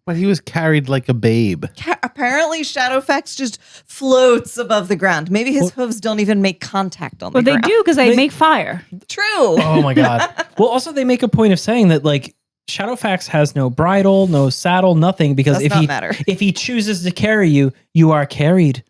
But he was carried like a babe. Apparently, Shadowfax just floats above the ground. Maybe his hooves don't even make contact on the But they ground. do because they make fire. True. Oh my God. Well, also they make a point of saying that like Shadowfax has no bridle, no saddle, nothing, because Does not matter. if he chooses to carry you, you are carried.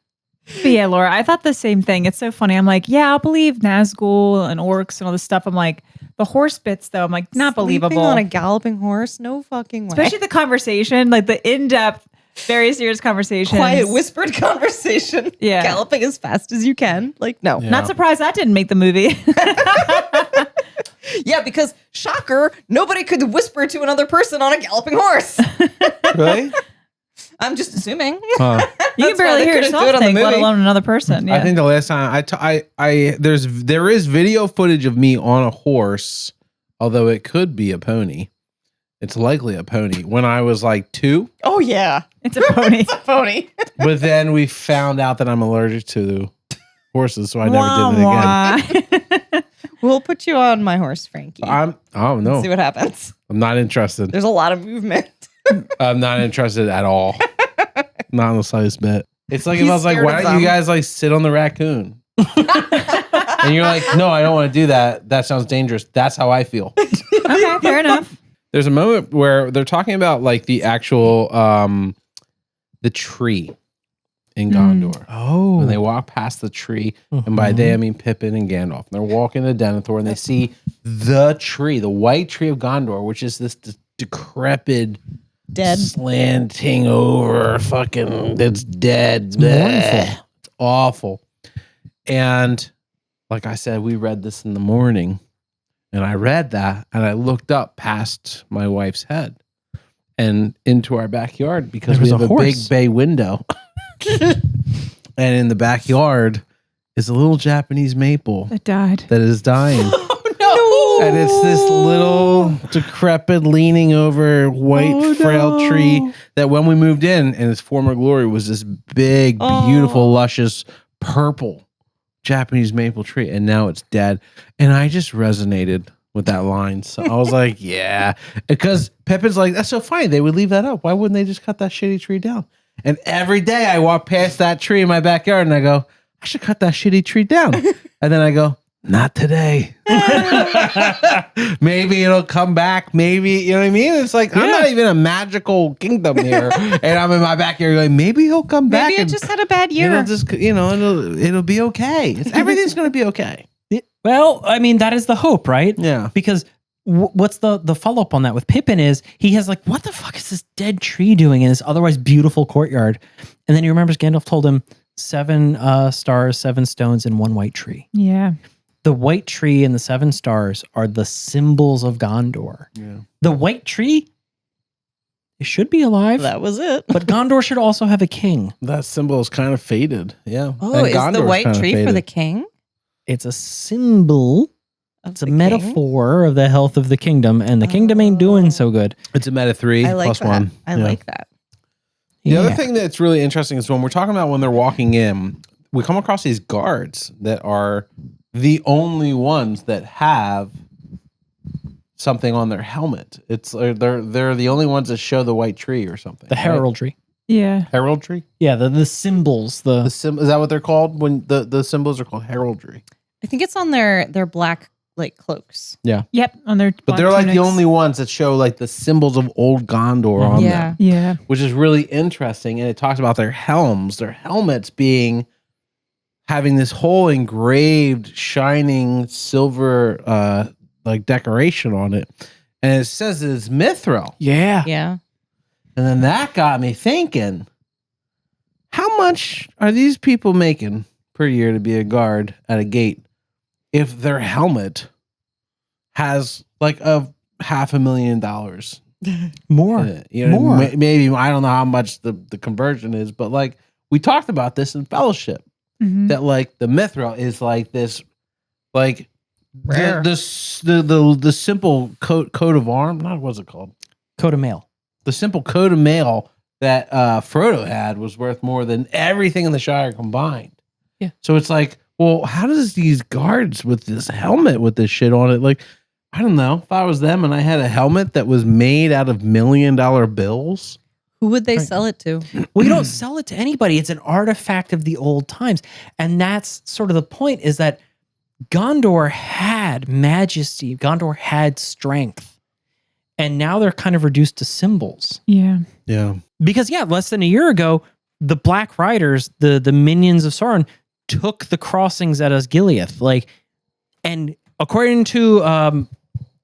But yeah, Laura, I thought the same thing. It's so funny. I'm like, yeah, I'll believe Nazgûl and orcs and all this stuff. I'm like, the horse bits though, I'm like, not believable. Sleeping on a galloping horse? No fucking way. Especially the conversation, like the in-depth, very serious conversation. Quiet, whispered conversation. Yeah. Galloping as fast as you can. Like, no. Yeah. Not surprised that didn't make the movie. Yeah, because, shocker, nobody could whisper to another person on a galloping horse. Really? I'm just assuming. Huh. You can barely hear yourself think, let alone another person. Yeah. I think the last time there is video footage of me on a horse, although it could be a pony. It's likely a pony. When I was like 2, Oh, yeah. it's a pony. It's a pony. but then we found out that I'm allergic to horses, so I never did it again. We'll put you on my horse, Frankie. Oh no, See what happens. I'm not interested. There's a lot of movement. I'm not interested at all. Not in the slightest bit. It's like if He's I was like, scared why of don't you them. guys like sit on the raccoon? And you're like, no, I don't want to do that. That sounds dangerous. That's how I feel. Okay, fair enough. There's a moment where they're talking about like the actual the tree in Gondor. Oh. When they walk past the tree, and by they I mean Pippin and Gandalf. And they're walking to Denethor and they see the tree, the white tree of Gondor, which is this decrepit, Dead. slanting over, fucking, it's dead. It's mournful. It's awful. And like I said, we read this in the morning, and I read that, and I looked up past my wife's head and into our backyard because There we was have a a big horse. bay window. And in the backyard is a little Japanese maple That died. that is dying. No. And it's this little decrepit, leaning over, white, frail tree that when we moved in its former glory was this big, beautiful, luscious, purple Japanese maple tree. And now it's dead. And I just resonated with that line. So I was like, yeah. Because Pippin's like, that's so funny. They would leave that up. Why wouldn't they just cut that shitty tree down? And every day I walk past that tree in my backyard and I go, I should cut that shitty tree down. And then I go, not today. Maybe it'll come back. Maybe, you know what I mean? It's like, I'm not even a magical kingdom here. And I'm in my backyard going, maybe he'll come back. Maybe I and just had a bad year. it'll just, it'll be okay. Everything's going to be okay. Well, I mean, that is the hope, right? Yeah. Because what's the follow-up on that with Pippin is he has like, what the fuck is this dead tree doing in this otherwise beautiful courtyard? And then he remembers Gandalf told him 7 stars, 7 stones, and 1 white tree. Yeah. The white tree and the 7 stars are the symbols of Gondor. Yeah. The white tree, it should be alive, That was it. but Gondor should also have a king. That symbol is kind of faded. Yeah. Oh, And is the Gondor's white kinda tree for faded. the king? It's a symbol. Of It's a the king? metaphor of the health of the kingdom, and the kingdom ain't doing so good. It's a meta 3 I like plus that. 1. I Yeah. like that. The other Yeah. thing that's really interesting is when we're talking about when they're walking in, we come across these guards that are the only ones that have something on their helmet. It's they're the only ones that show the white tree or something. The right? heraldry. Yeah. Heraldry? Yeah, the symbols. The is that what they're called? When the symbols are called heraldry. I think it's on their black like cloaks. Yep. On their But they're like the only ones that show like the symbols of old Gondor on them. Yeah. Which is really interesting. And it talks about their helmets being having this whole engraved, shining silver like decoration on it. And it says that it's mithril. Yeah. Yeah. And then that got me thinking, how much are these people making per year to be a guard at a gate if their helmet has like a $500,000? More. More. Maybe I don't know how much the conversion is, but like we talked about this in Fellowship Mhm. that like the mithril is like this, like Rare. the simple coat of arm. Not what's it called? Coat of mail. The simple coat of mail that Frodo had was worth more than everything in the Shire combined. Yeah. So it's like, well, how does these guards with this helmet with this shit on it? Like, I don't know. If I was them and I had a helmet that was made out of $1 million bills. Who would they Right. sell it to? Well, you don't sell it to anybody. It's an artifact of the old times. And that's sort of the point is that Gondor had majesty. Gondor had strength. And now they're kind of reduced to symbols. Yeah. Yeah. Because, yeah, less than a year ago, the Black Riders, the minions of Sauron, took the crossings at Osgiliath. Like, and according to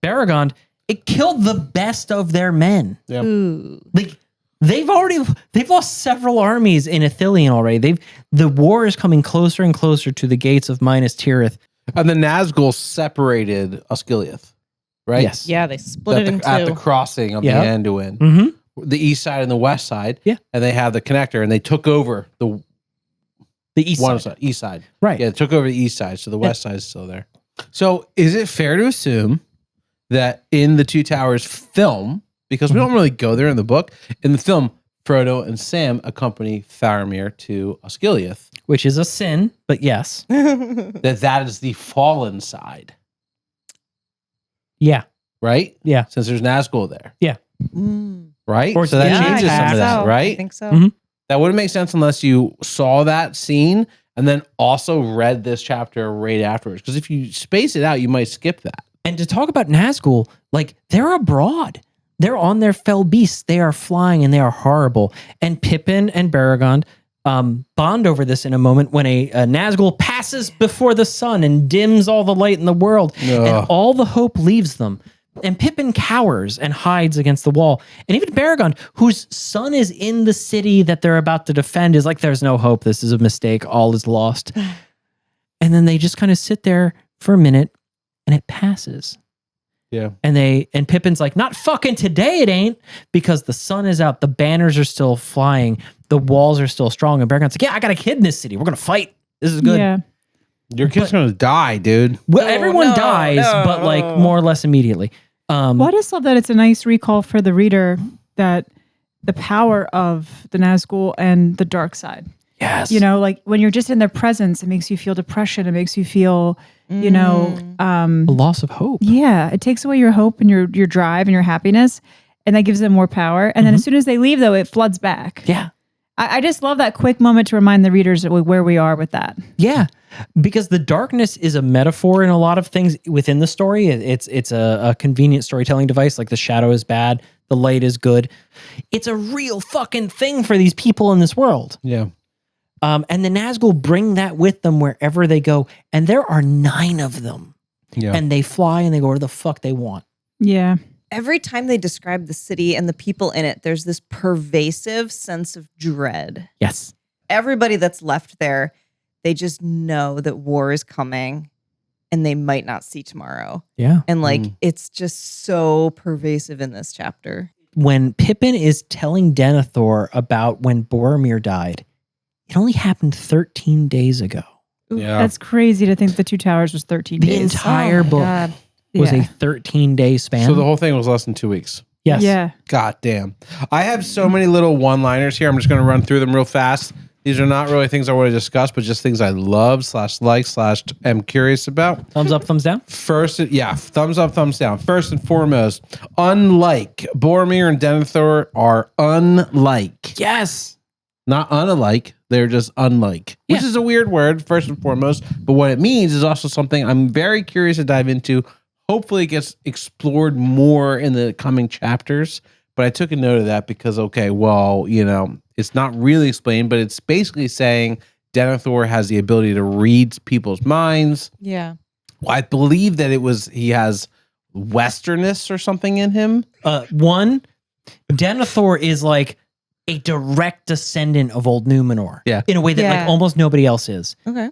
Baragond, it killed the best of their men. Yeah. Ooh. Like, they've lost several armies in Ithilien already. The war is coming closer and closer to the gates of Minas Tirith. And the Nazgûl separated Osgiliath, right? Yes. Yeah, they split it in two. At the crossing of Yeah. the Anduin. Mm-hmm. The east side and the west side. Yeah. And they have the connector and they took over the The east side. east side. Right. Yeah, they took over the east side, so the west side is still there. So is it fair to assume that in the Two Towers film, because we don't really go there in the book, in the film, Frodo and Sam accompany Faramir to Osgiliath, Which is a sin, but yes. that is the fallen side, Yeah. right? Yeah. Since there's Nazgûl there, Mm. right? Or so that yeah, changes I some of think that, so. I right? think so. Mhm. That wouldn't make sense unless you saw that scene and then also read this chapter right afterwards. Because if you space it out, you might skip that. And to talk about Nazgûl, like they're abroad. They're on their fell beasts. They are flying and they are horrible. And Pippin and Baragond bond over this in a moment when a Nazgûl passes before the sun and dims all the light in the world. Ugh. And all the hope leaves them. And Pippin cowers and hides against the wall. And even Baragond, whose son is in the city that they're about to defend, is like, there's no hope. This is a mistake. All is lost. And then they just kind of sit there for a minute and it passes. Yeah. And Pippin's like, not fucking today it ain't, because the sun is out. The banners are still flying. The walls are still strong. And Baragond's like, yeah, I got a kid in this city. We're going to fight. This is good. Yeah. Your kid's going to die, dude. Well, everyone dies, but like more or less immediately. Well, I just love that it's a nice recall for the reader that the power of the Nazgûl and the dark side. Yes. You know, like when you're just in their presence, it makes you feel depression. It makes you feel, you know, a loss of hope. yeah, it takes away your hope and your drive and your happiness, and that gives them more power. And then as soon as they leave, though, it floods back. Yeah. I just love that quick moment to remind the readers where we are with that. Yeah. Because the darkness is a metaphor in a lot of things within the story. It's a convenient storytelling device. Like the shadow is bad, the light is good. It's a real fucking thing for these people in this world. Yeah. And the Nazgûl bring that with them wherever they go. And there are 9 of them. Yeah. And they fly and they go where the fuck they want. Yeah. Every time they describe the city and the people in it, there's this pervasive sense of dread. Yes. Everybody that's left there, they just know that war is coming and they might not see tomorrow. Yeah. And like, it's just so pervasive in this chapter. When Pippin is telling Denethor about when Boromir died, it only happened 13 days ago. Ooh, Yeah. That's crazy to think the Two Towers was 13 The days. entire book God. was Yeah. a 13-day span. So the whole thing was less than 2 weeks. yes. Yeah. God damn. I have so many little one-liners here. I'm just going to run through them real fast. These are not really things I want to discuss, but just things I love / am curious about. Thumbs up, thumbs down. First, yeah, thumbs up, thumbs down. First and foremost, unlike Boromir and Denethor are unlike. Yes. Not unalike, they're just unlike, which Yeah. is a weird word, first and foremost. But what it means is also something I'm very curious to dive into. Hopefully it gets explored more in the coming chapters. But I took a note of that because, okay, well, you know, it's not really explained, but it's basically saying Denethor has the ability to read people's minds. Yeah. Well, I believe that he has Westernness or something in him. One, Denethor is like a direct descendant of old Númenor. Yeah. In a way that Yeah. like almost nobody else is. Okay.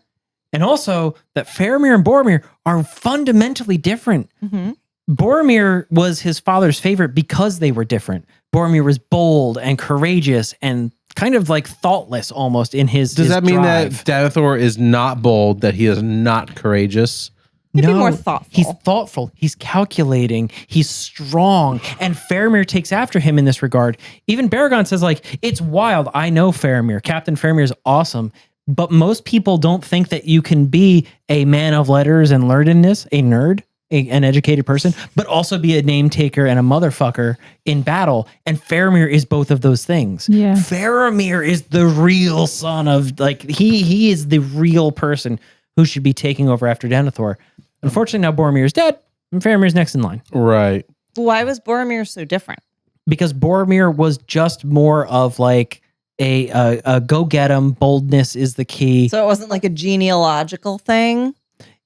And also that Faramir and Boromir are fundamentally different. Mm-hmm. Boromir was his father's favorite because they were different. Boromir was bold and courageous and kind of like thoughtless almost in his Does that mean drive. that Denethor is not bold, that he is not courageous? He'd be more thoughtful. He's thoughtful. He's calculating. He's strong. And Faramir takes after him in this regard. Even Bergil says, like, it's wild. I know Faramir. Captain Faramir is awesome. But most people don't think that you can be a man of letters and learnedness, a nerd, an educated person, but also be a name taker and a motherfucker in battle. And Faramir is both of those things. Yeah. Faramir is the real son of, like, he is the real person who should be taking over after Denethor. Unfortunately, now Boromir is dead, and Faramir's next in line. Right. Why was Boromir so different? Because Boromir was just more of like a go get 'em, boldness is the key. So it wasn't like a genealogical thing?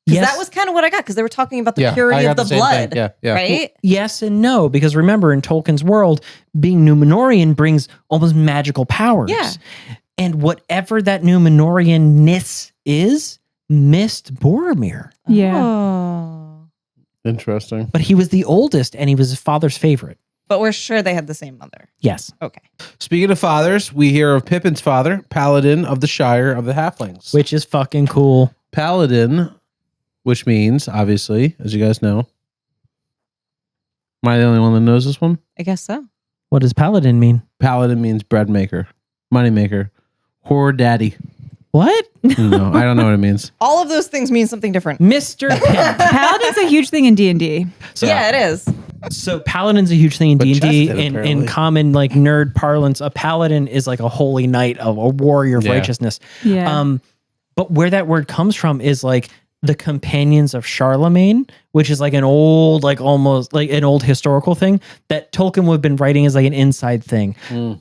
Because that was kind of what I got, because they were talking about the Yeah, I purity got of the the same blood. thing. Yeah. Right? Yes and no, because remember, in Tolkien's world, being Númenorian brings almost magical powers. Yeah. And whatever that Númenorian-ness is, missed Boromir. Yeah. Oh. Interesting. But he was the oldest, and he was his father's favorite. But we're sure they had the same mother. Yes. Okay. Speaking of fathers, we hear of Pippin's father, Paladin of the Shire of the Halflings. Which is fucking cool. Paladin, which means, obviously, as you guys know. Am I the only one that knows this one? I guess so. What does paladin mean? Paladin means bread maker, money maker, whore daddy. What? No, I don't know what it means. All of those things mean something different. Mr. Pimp. Paladin's a huge thing in D&D. So, Yeah, it is. So paladin's a huge thing in But D&D. chested, In apparently. common like nerd parlance, a paladin is like a holy knight, a warrior of Yeah. righteousness. Yeah. But where that word comes from is like the companions of Charlemagne, which is like an old, like almost like an old historical thing that Tolkien would have been writing as like an inside thing.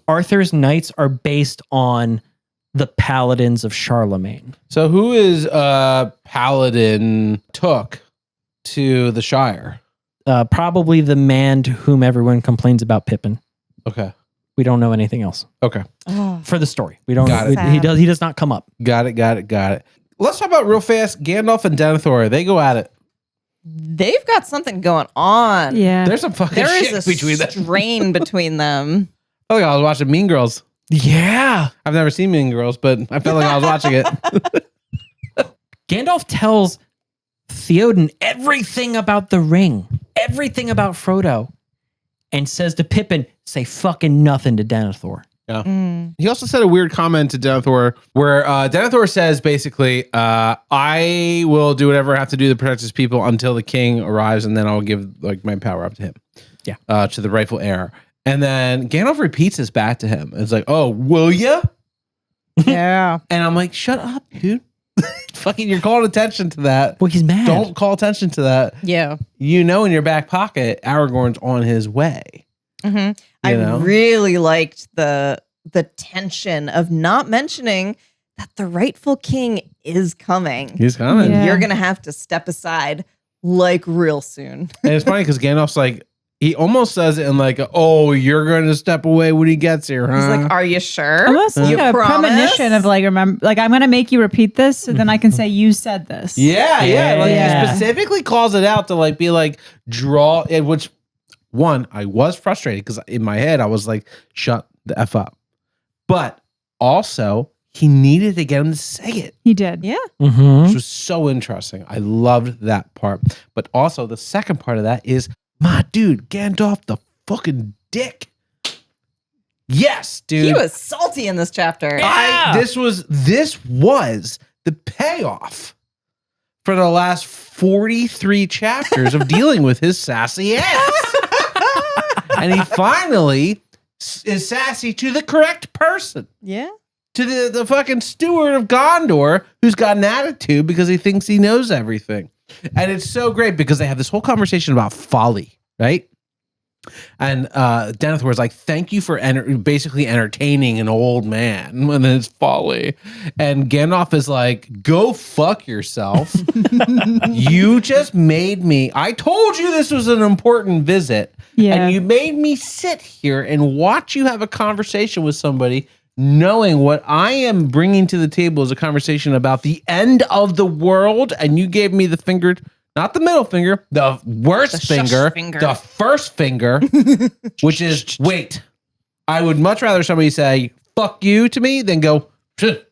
Arthur's knights are based on the paladins of Charlemagne. So who is Paladin took to the Shire? Probably the man to whom everyone complains about Pippin. Okay. We don't know anything else Okay. Oh, for the story. We don't. Got He it. does not come up. Got it. Let's talk about real fast. Gandalf and Denethor. They go at it. they've got something going on. Yeah. There's some fucking There shit is a between them. strain between them. I felt like I was watching Mean Girls. Yeah. I've never seen Mean Girls, but I felt like I was watching it. Gandalf tells Theoden everything about the ring, everything about Frodo, and says to Pippin, say fucking nothing to Denethor. He also said a weird comment to Denethor where Denethor says basically, I will do whatever I have to do to protect his people until the king arrives, and then I'll give like my power up to him. Yeah. To the rightful heir. And then Gandalf repeats this back to him. It's like, oh, will ya? Yeah. And I'm like, shut up, dude. Fucking, you're calling attention to that. Well, he's mad. Don't call attention to that. Yeah. You know, in your back pocket, Aragorn's on his way. I You know? really liked the tension of not mentioning that the rightful king is coming. He's coming. Yeah. You're gonna have to step aside like real soon. And it's funny because Gandalf's like, he almost says it in like, oh, you're going to step away when he gets here, huh? He's like, "Are you sure? Almost like You a promise?" premonition of like, remember, like I'm gonna make you repeat this, so then I can say you said this. yeah. Like Yeah. he specifically calls it out to like be like, draw it, which one, I was frustrated because in my head, I was like, shut the F up. But also, he needed to get him to say it. He did. Yeah. Mm-hmm. Which was so interesting. I loved that part. But also the second part of that is, my dude, Gandalf the fucking dick. Yes, dude. He was salty in this chapter. This was the payoff for the last 43 chapters of dealing with his sassy ass. And he finally is sassy to the correct person. Yeah. To the fucking steward of Gondor, who's got an attitude because he thinks he knows everything. And it's so great because they have this whole conversation about folly, right? And Denethor is like, thank you for basically entertaining an old man when it's folly. And Gandalf is like, go fuck yourself. You just made me. I told you this was an important visit. Yeah. And you made me sit here and watch you have a conversation with somebody, knowing what I am bringing to the table is a conversation about the end of the world. And you gave me the finger. Not the middle finger, the worst finger, the first finger, which is, wait, I would much rather somebody say, fuck you to me than go, psh.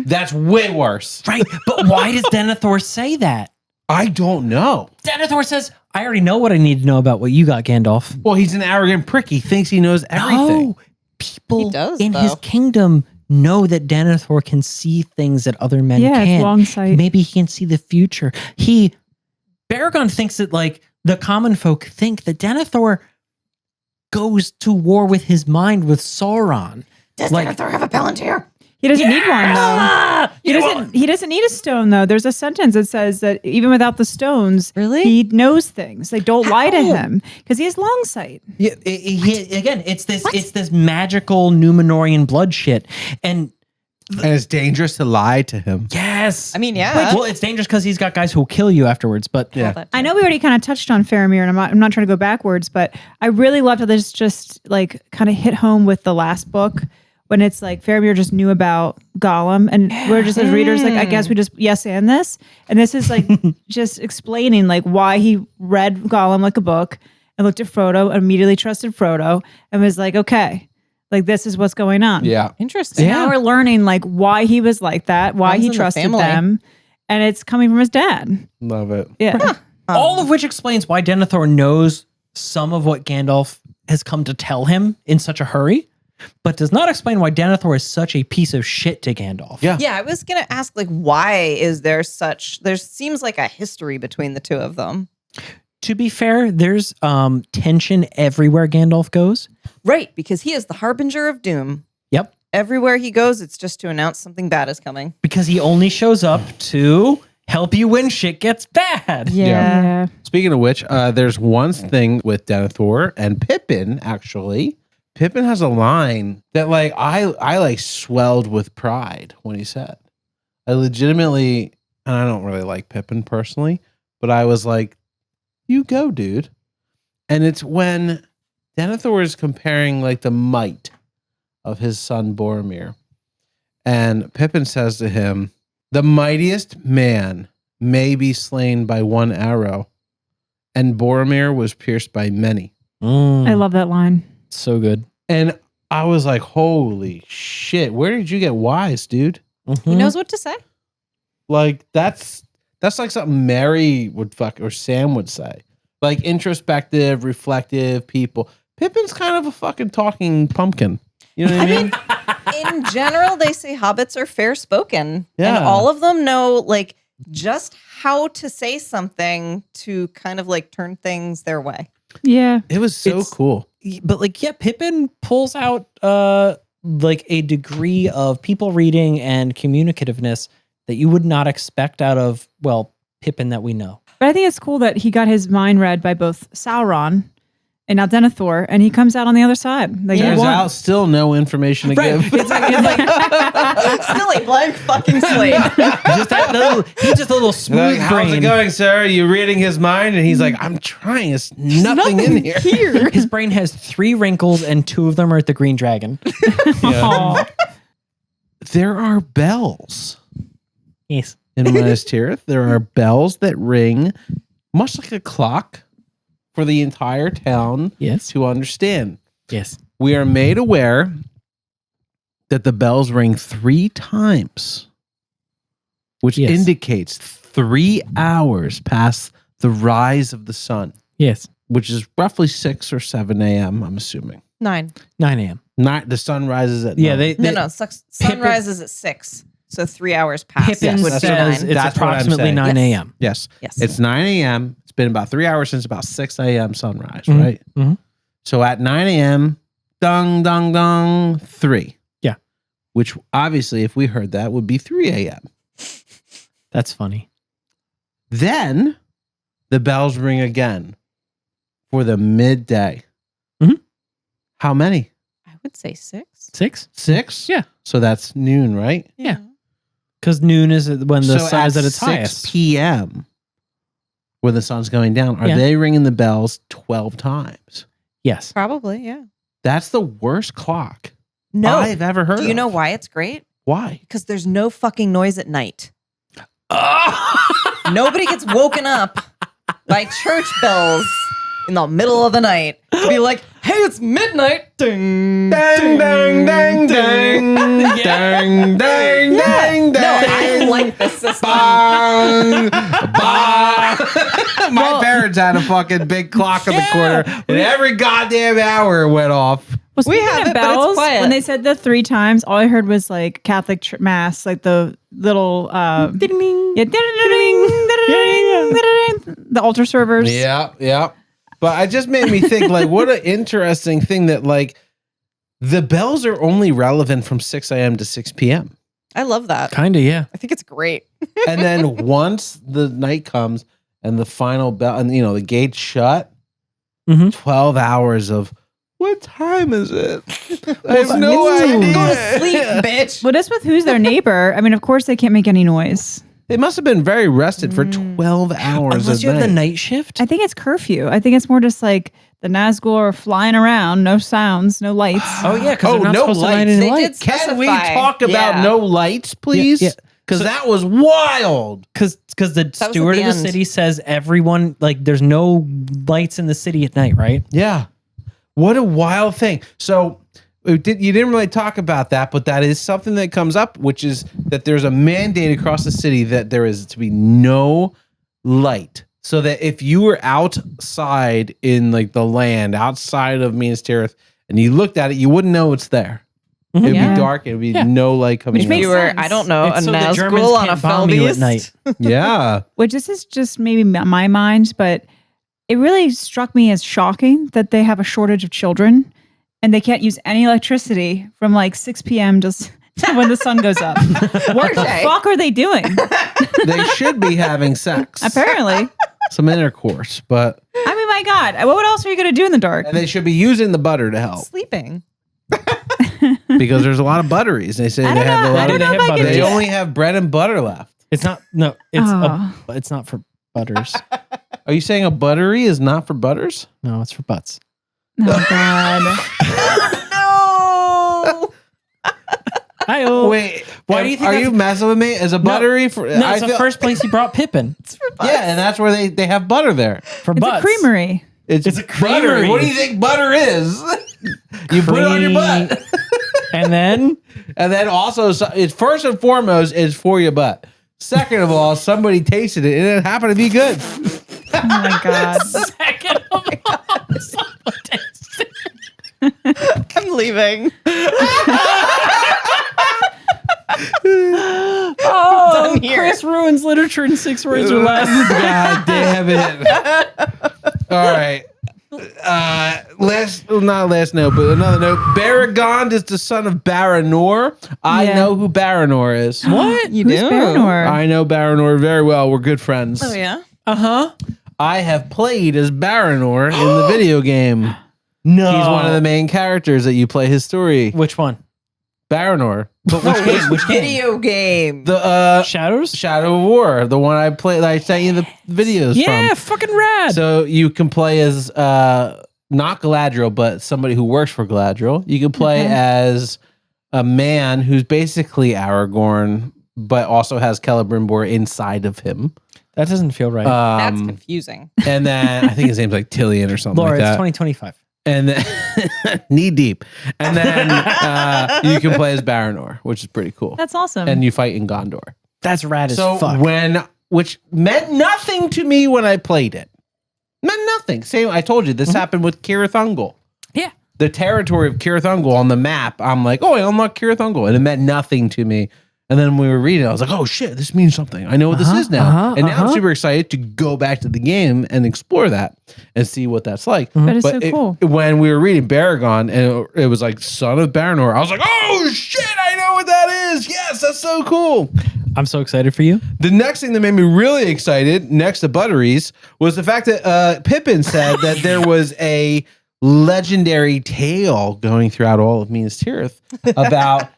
That's way worse. Right. But why does Denethor say that? I don't know. Denethor says, I already know what I need to know about what you got, Gandalf. Well, he's an arrogant prick. He thinks he knows everything. No, people He does, in his though. kingdom know that Denethor can see things that other men Yeah, can't. it's long sight. Maybe he can see the future. Baragond thinks that like the common folk think that Denethor goes to war with his mind with Sauron. Does Like- Denethor have a palantir? He doesn't need one though. He doesn't need a stone though. There's a sentence that says that even without the stones, Really? he knows things. Like don't lie to How? him because he has long sight. Yeah, again, it's this magical Númenorian blood shit. And And it's dangerous to lie to him. yes. I mean, yeah. Well, it's dangerous because he's got guys who will kill you afterwards. But Yeah. I know we already kind of touched on Faramir, and I'm not trying to go backwards, but I really loved how this just like kind of hit home with the last book when it's like Faramir just knew about Gollum, and we're just as readers like I guess we just yes and this, and this is like just explaining like why he read Gollum like a book and looked at Frodo and immediately trusted Frodo and was like okay, like this is what's going on. Yeah. Interesting. And now we're learning like why he was like that, why Runs he in the trusted family. them, and it's coming from his dad. Love it. Yeah. all of which explains why Denethor knows some of what Gandalf has come to tell him in such a hurry, but does not explain why Denethor is such a piece of shit to Gandalf. Yeah. Yeah, I was gonna ask, like, why is there seems like a history between the two of them. To be fair, there's tension everywhere Gandalf goes. Right, because he is the harbinger of doom. Yep. Everywhere he goes, it's just to announce something bad is coming. Because he only shows up to help you when shit gets bad. Yeah. Speaking of which, there's one thing with Denethor and Pippin, actually. Pippin has a line that like I like swelled with pride when he said. I legitimately, and I don't really like Pippin personally, but I was like, you go, dude. And it's when Denethor is comparing like the might of his son Boromir. And Pippin says to him, the mightiest man may be slain by one arrow, and Boromir was pierced by many. I love that line. So good. And I was like, holy shit, where did you get wise, dude? He knows what to say. Like, that's like something Mary would or Sam would say. Like, introspective, reflective people. Pippin's kind of a fucking talking pumpkin. You know what I mean? In general, they say hobbits are fair spoken. Yeah. And all of them know like just how to say something to kind of like turn things their way. Yeah. It was so cool. But like, yeah, Pippin pulls out like a degree of people reading and communicativeness that you would not expect out of, well, Pippin that we know. But I think it's cool that he got his mind read by both Sauron and now Denethor, and he comes out on the other side. Like, Turns he won. out, still no information to give. It's like Still a blank fucking slate. he's just a little smooth Like, how's brain. it going, sir? Are you reading his mind? And he's like, I'm trying. It's nothing in here. His brain has 3 wrinkles and 2 of them are at the Green Dragon. Aw. There are bells Yes. in Minas Tirith. There are bells that ring, much like a clock, for the entire town Yes. to understand. Yes. We are made aware that the bells ring 3 times, which Yes. indicates 3 hours past the rise of the sun, Yes. which is roughly 6 or 7 a.m., I'm assuming. 9. 9 a.m. Not the sun rises at Yeah, 9. No. Sun rises at 6. So 3 hours past. Pippin would that's be what says 9. it's That's what I'm approximately saying. 9 Yes. a.m. Yes. Yes. It's 9 a.m. It's been about 3 hours since about 6 a.m. sunrise, Mhm. right? Mhm. So at 9 a.m., dong, dong, dong, 3. Yeah. Which obviously, if we heard that, would be 3 a.m. That's funny. Then the bells ring again for the midday. Mhm. How many? I would say 6. 6? 6? Yeah. So that's noon, right? Yeah. Because noon is when the So sun is at its 6 highest. p.m., when the sun's going down, are Yeah. they ringing the bells 12 times? Yes. Probably, yeah. That's the worst clock No. I've ever heard Do you of. know why it's great? Why? Because there's no fucking noise at night. Nobody gets woken up by church bells in the middle of the night to be like, hey, it's midnight. Ding, Dang, dang, dang, dang, dang, dang, dang, No, I dang. like this system. Bong, bong. My parents had a fucking big clock in the corner, and every goddamn hour it went off. Well, We speaking have of it, but it's bells, quiet. when they said the 3 times, all I heard was like Catholic mass, like the little yeah, the altar servers. Yeah, yeah. But it just made me think, like, what an interesting thing that, like, the bells are only relevant from 6 a.m. to 6 p.m. I love that. Kind of, yeah. I think it's great. And then once the night comes and the final bell, and, you know, the gates shut, Mhm. 12 hours of, what time is it? I have no It's time to idea. go to sleep, bitch. Well, just with who's their neighbor, I mean, of course they can't make any noise. They must have been very rested for 12 hours Unless a you have the night. night shift. I think it's curfew. I think it's more just like the Nazgûl are flying around, no sounds, no lights. Oh, yeah. Because Oh, they're not no supposed to light lights. any They lights. did Can we specify. talk about Yeah. no lights, please? Yeah. Because that was wild. Because the at steward the of the end. city says everyone, like, there's no lights in the city at night, right? Yeah. What a wild thing. So you didn't really talk about that, but that is something that comes up, which is that there's a mandate across the city that there is to be no light. So that if you were outside in like the land outside of Minas Tirith and you looked at it, you wouldn't know it's there. It would Yeah. be dark. It would be Yeah. no light coming Which in. makes You were, sense. I don't know, It's a so the Germans Nazgûl on a can't bomb you at Felbeast. night. Yeah. Which this is just maybe my mind, but it really struck me as shocking that they have a shortage of children and they can't use any electricity from like 6 p.m. just to when the sun goes up. What the fuck are they doing? They should be having sex. Apparently. Some intercourse, but I mean, my God, what else are you going to do in the dark? and they should be using the butter to help Sleeping. because there's a lot of butteries. They say I they don't have know. a lot I of don't know if I could they do only have bread and butter left. It's not. No, it's Oh. it's not for butters. Are you saying a buttery is not for butters? No, it's for butts. Oh, God. No. Wait, Why do you think Are that's- you messing with me? Is a buttery for? No, I it's the feel- first place he brought Pippin Yeah, and that's where they have butter there. for It's butts. a creamery. It's a butter. creamery. What do you think butter is? You put it on your butt, And then and then also it's first and foremost is for your butt. Second of all, somebody tasted it and it happened to be good. Oh, my God. second of all, someone tasted I'm leaving. Oh, Done here. Chris ruins literature in 6 words or less. God damn it. All right. Not last note, but another note. Baragond is the son of Baranor. I Yeah. know who Baranor is. What? You Who's do? Baranor? I know Baranor very well. We're good friends. Oh yeah. Uh-huh. I have played as Baranor in the video game. No. He's one of the main characters that you play his story. Which one? Baranor. But which game? Which game? Video game. The Shadows? Shadow of War, the one I played. That I sent you the videos Yeah, from. fucking rad. So you can play as not Galadriel, but somebody who works for Galadriel. You can play Okay. as a man who's basically Aragorn, but also has Celebrimbor inside of him. that doesn't feel right. That's confusing. And then I think his name's like Tillian or something Laura, like it's that. 2025. And then knee deep. And then you can play as Baranor, which is pretty cool. That's awesome. And you fight in Gondor. That's rad as So fuck. which meant nothing to me when I played it. Meant nothing. Same. I told you this happened with Cirith Ungol. Yeah. The territory of Cirith Ungol on the map. I'm like, oh, I unlocked Cirith Ungol, and it meant nothing to me. And then when we were reading it, I was like, oh shit, this means something. I know what this is now. And now I'm super excited to go back to the game and explore that and see what that's like. That is But so cool. when we were reading Baragond and it was like son of Baranor, I was like, oh shit, I know what that is. Yes, that's so cool. I'm so excited for you. The next thing that made me really excited, next to butteries, was the fact that Pippin said that there was a legendary tale going throughout all of Minas Tirith about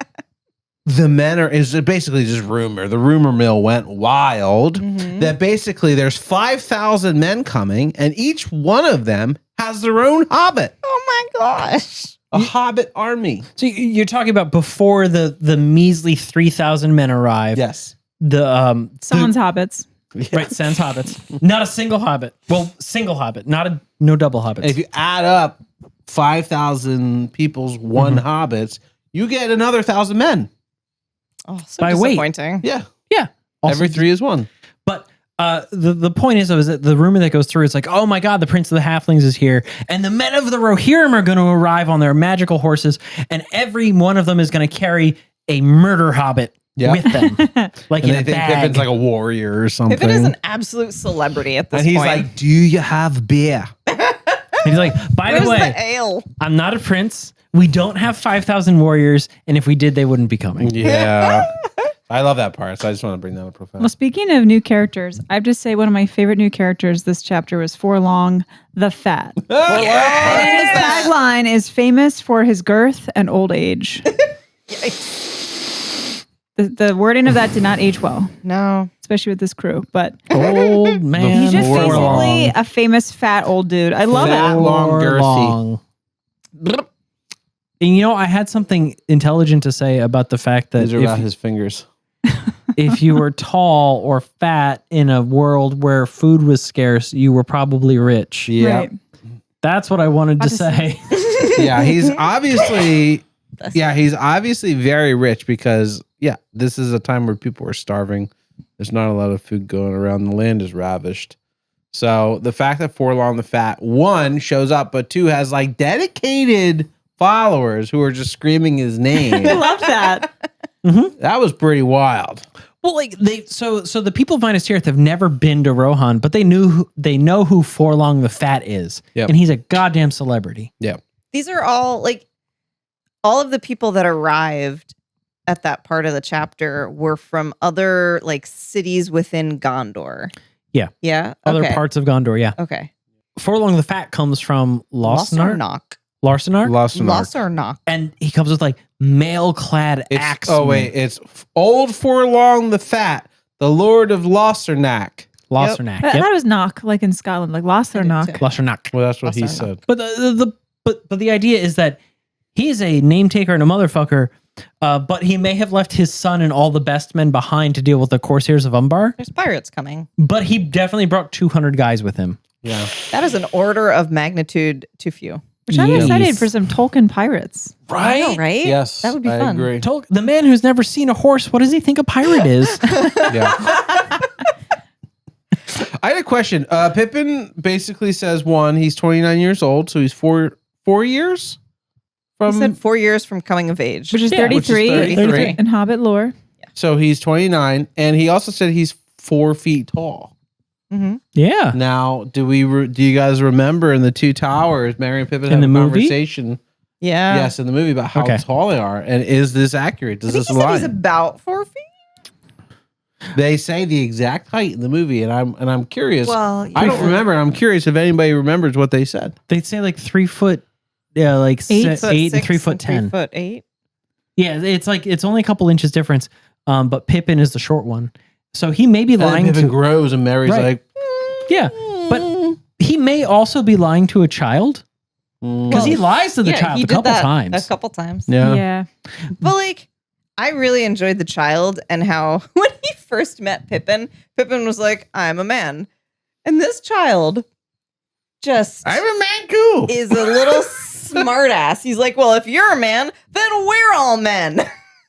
the men is basically just rumor. The rumor mill went wild that basically there's 5,000 men coming and each one of them has their own hobbit, Oh my gosh. a hobbit army. So you're talking about before the measly 3,000 men arrive. Yes. The Someone's hobbits. right, sans hobbits. Not a single hobbit. Well, single hobbit, no double hobbits. If you add up 5,000 people's one hobbits, you get another 1,000 men. Oh, so By weight. disappointing. Yeah. yeah. Also, Every 3 is 1. But the point is that the rumor that goes through, it's like, oh my God, the Prince of the Halflings is here. And the men of the Rohirrim are going to arrive on their magical horses. And every one of them is going to carry a murder hobbit with them. Like And in they a think bag. Pippin's like a warrior or something. Pippin is an absolute celebrity at this and he's point. like, do you have beer? And he's like, by Where's the way, the ale? I'm not a prince. We don't have 5,000 warriors. And if we did, they wouldn't be coming. Yeah. I love that part. So I just want to bring that up real fast. Well, speaking of new characters, I have to say one of my favorite new characters this chapter was Forlong the Fat. And his tagline is famous for his girth and old age. The wording of that did not age well, No. especially with this crew. But Old man. he's just Forlong. basically a famous fat old dude. I love Fat, it. long, girthy. Long. And I had something intelligent to say about the fact that These are about his fingers. if you were tall or fat in a world where food was scarce, you were probably rich. Yeah. Right. That's what I wanted to About to say. Yeah, he's obviously he's obviously very rich because this is a time where people are starving. There's not a lot of food going around. The land is ravished. So the fact that Forlong the Fat, 1, shows up, but 2, has like dedicated followers who are just screaming his name. I love that. That was pretty wild. Well, like so the people of Minas Tirith have never been to Rohan, but they know who Forlong the Fat is, Yep. and he's a goddamn celebrity. Yeah. These are all all of the people that arrived at that part of the chapter were from other cities within Gondor. Yeah. Yeah. Other Okay. parts of Gondor, yeah. Okay. Forlong the Fat comes from Larsenar, Lossarnock. and he comes with mail-clad axemen. Oh wait, it's old Forlong the Fat, the Lord of Lossarnack. Larsenar. I thought it was knock, like in Scotland, like Lost or knock. Larsenar. Well, that's what he Lossarnock. said. But the idea is that he's a name taker and a motherfucker, but he may have left his son and all the best men behind to deal with the Corsairs of Umbar. There's pirates coming. But he definitely brought 200 guys with him. Yeah. That is an order of magnitude too few. Which I'm Yes. excited for some Tolkien pirates. I know, right? Yes. That would be I fun. agree. The man who's never seen a horse, what does he think a pirate is? Yeah. I had a question. Pippin basically says he's 29 years old, so he's four years He from. said 4 years from coming of age. Which is Yeah, which is 33, 33. in Hobbit lore. So he's 29, and he also said he's 4 feet tall. Mm-hmm. Yeah. Now, do you guys remember in the Two Towers, Merry and Pippin In had the a movie? conversation? Yeah. Yes, in the movie about how Okay. tall they are, and is this accurate? Does I think this he said line? he's about 4 feet. They say the exact height in the movie, and I'm curious. Well, I don't remember. I'm curious if anybody remembers what they said. They'd say 3 foot, yeah, 8 8 and 3 foot 10. 3'8". Yeah, it's only a couple inches difference. But Pippin is the short one. So he may be And then lying Pippin to, grows, and Mary's Right. like, yeah, but he may also be lying to a child because he lies to the child he a did couple that times. A couple times. yeah. But I really enjoyed the child and how when he first met Pippin was like, I'm a man. And this child just I'm a man too. is a little smartass. He's like, well, if you're a man, then we're all men.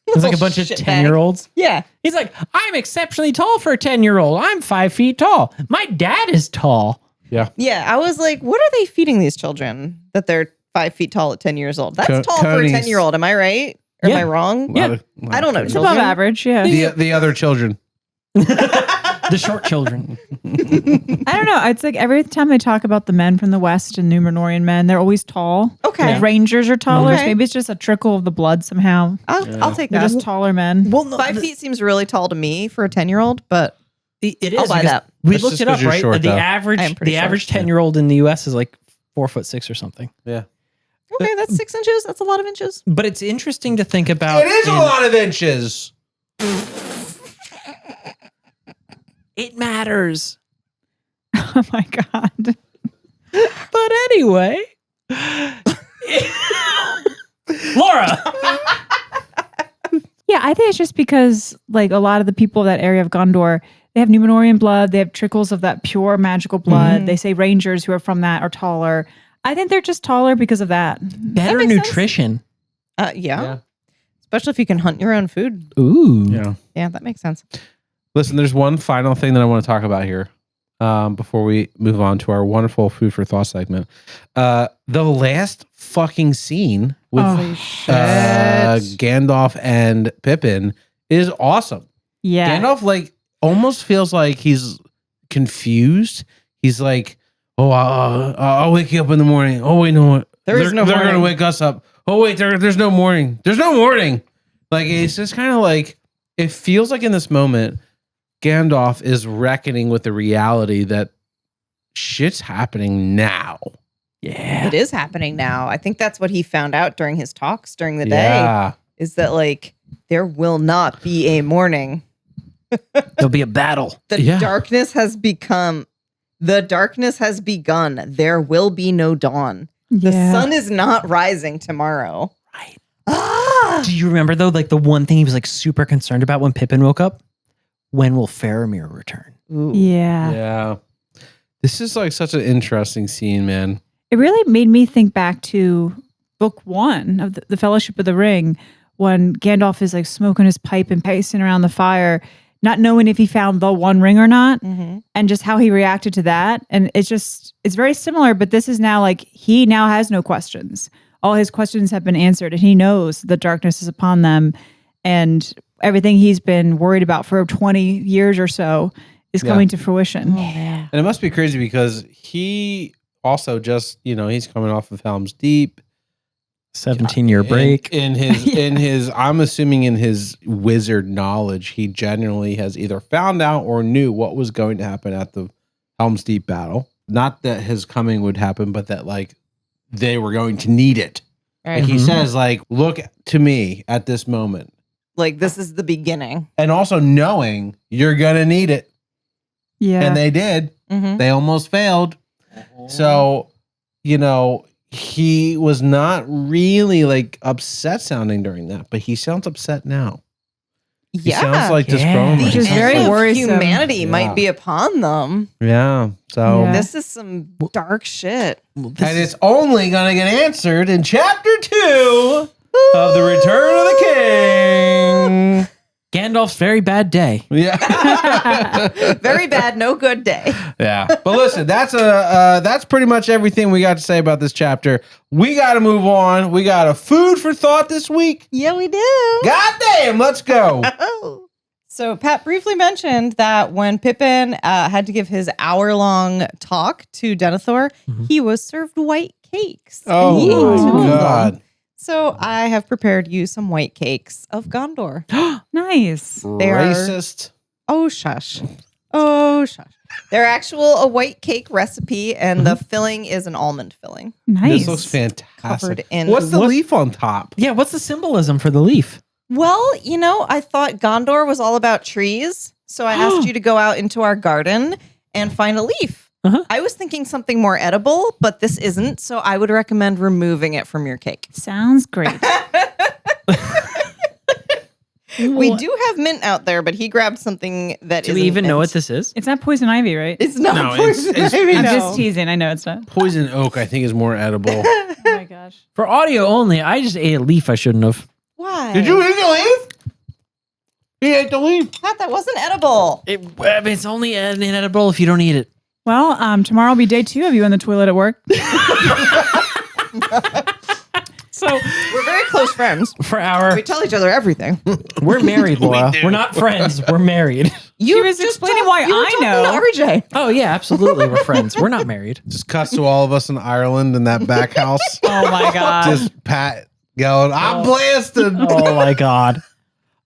It's like a bunch of Shitbag. 10-year-olds. Yeah. He's like, I'm exceptionally tall for a 10-year-old. I'm 5 feet tall. My dad is tall. Yeah. I was like, what are they feeding these children that they're 5 feet tall at 10 years old? That's tall for a Conies. 10-year-old. Am I right? Or am Yeah. I wrong? Yeah. I don't know. It's Children? above average, yeah. The other children. The short children. I don't know. It's like every time they talk about the men from the West and Númenorian men, they're always tall. Okay. Like Rangers are taller. Okay. Maybe it's just a trickle of the blood somehow. I'll take They're that. just taller men. Well, no, 5 feet seems really tall to me for a 10-year-old, but it is. I'll buy because that. We That's looked just it up, 'cause you're right? short, the though. average, I am pretty the short. average 10-year-old in the U.S. is 4'6" or something. Yeah. okay, that's 6 inches. That's a lot of inches. But it's interesting to think about. It is a lot of inches. It matters. Oh my God. But anyway, Laura. Yeah, I think it's just because a lot of the people of that area of Gondor, they have Númenorian blood. They have trickles of that pure magical blood. Mhm. They say rangers who are from that are taller. I think they're just taller because of that. Better makes sense. nutrition. Yeah. Especially if you can hunt your own food. Ooh. Yeah. Yeah, that makes sense. Listen, there's one final thing that I want to talk about here before we move on to our wonderful food for thought segment. The last fucking scene with Oh, Gandalf and Pippin is awesome. Yeah. Gandalf almost feels like he's confused. He's like, "Oh, I'll wake you up in the morning. Oh wait, no, There is no They're morning. gonna wake us up. Oh wait, there's no morning. There's no morning." It's just kind of it feels like in this moment, Gandalf is reckoning with the reality that shit's happening now. Yeah. It is happening now. I think that's what he found out during his talks during the day Yeah. is that there will not be a morning. There'll be a battle. The Yeah. darkness has begun. There will be no dawn. The sun is not rising tomorrow. Right. Ah! Do you remember though, the one thing he was super concerned about when Pippin woke up? When will Faramir return? Ooh. Yeah. Yeah. This is such an interesting scene, man. It really made me think back to book 1 of the Fellowship of the Ring when Gandalf is smoking his pipe and pacing around the fire, not knowing if he found the One Ring or not, Mhm. and just how he reacted to that. And it's very similar, but this is now he now has no questions. All his questions have been answered and he knows the darkness is upon them. And everything he's been worried about for 20 years or so is coming to fruition. And it must be crazy because he also just, he's coming off of Helm's Deep. 17-year break. In his, I'm assuming in his wizard knowledge, he genuinely has either found out or knew what was going to happen at the Helm's Deep battle. Not that his coming would happen, but that like they were going to need it. Right. And he says like, look to me at this moment. Like this is the beginning. And also knowing you're going to need it. Yeah. And they did. Mm-hmm. They almost failed. So, he was not really like upset sounding during that, but he sounds upset now. He sounds like despondent. Which is The very end of worrisome. humanity might be upon them. Yeah. So, Yeah. This is some dark shit. and it's only going to get answered in chapter 2 of The Return of the King. Gandalf's very bad day. Yeah. Very bad, no good day. Yeah. But listen, that's pretty much everything we got to say about this chapter. We got to move on. We got a food for thought this week. Yeah, we do. God damn, let's go. So Pat briefly mentioned that when Pippin had to give his hour-long talk to Denethor, he was served white cakes. And he ate Oh two of my them. God. So I have prepared you some white cakes of Gondor. Nice. They are- Racist. Oh, shush. Oh, shush. They're a white cake recipe, and the filling is an almond filling. Nice. This looks Covered fantastic. in- What's the leaf on top? Yeah, what's the symbolism for the leaf? Well, I thought Gondor was all about trees. So I asked you to go out into our garden and find a leaf. Uh-huh. I was thinking something more edible, but this isn't. So I would recommend removing it from your cake. Sounds great. We do have mint out there, but he grabbed something that Do we isn't even know mint. what this is? It's not poison ivy, right? It's not No, poison it's- ivy, I'm no. just teasing. I know it's not. Poison oak, I think, is more edible. Oh my gosh. For audio only, I just ate a leaf I shouldn't have. Why? Did you eat the leaf? He ate the leaf. Pat, that wasn't edible. It's only inedible if you don't eat it. Well, tomorrow will be day 2 of you in the toilet at work. So We're very close friends. for our, We tell each other everything. we're married, Laura. We're not friends. We're married. You was just explaining talk- why you were I talking know. to RJ. Oh yeah, absolutely. We're friends. We're not married. Just cuts to all of us in Ireland in that back house. Oh my god. Just Pat yelling, I'm blasted. Oh my god.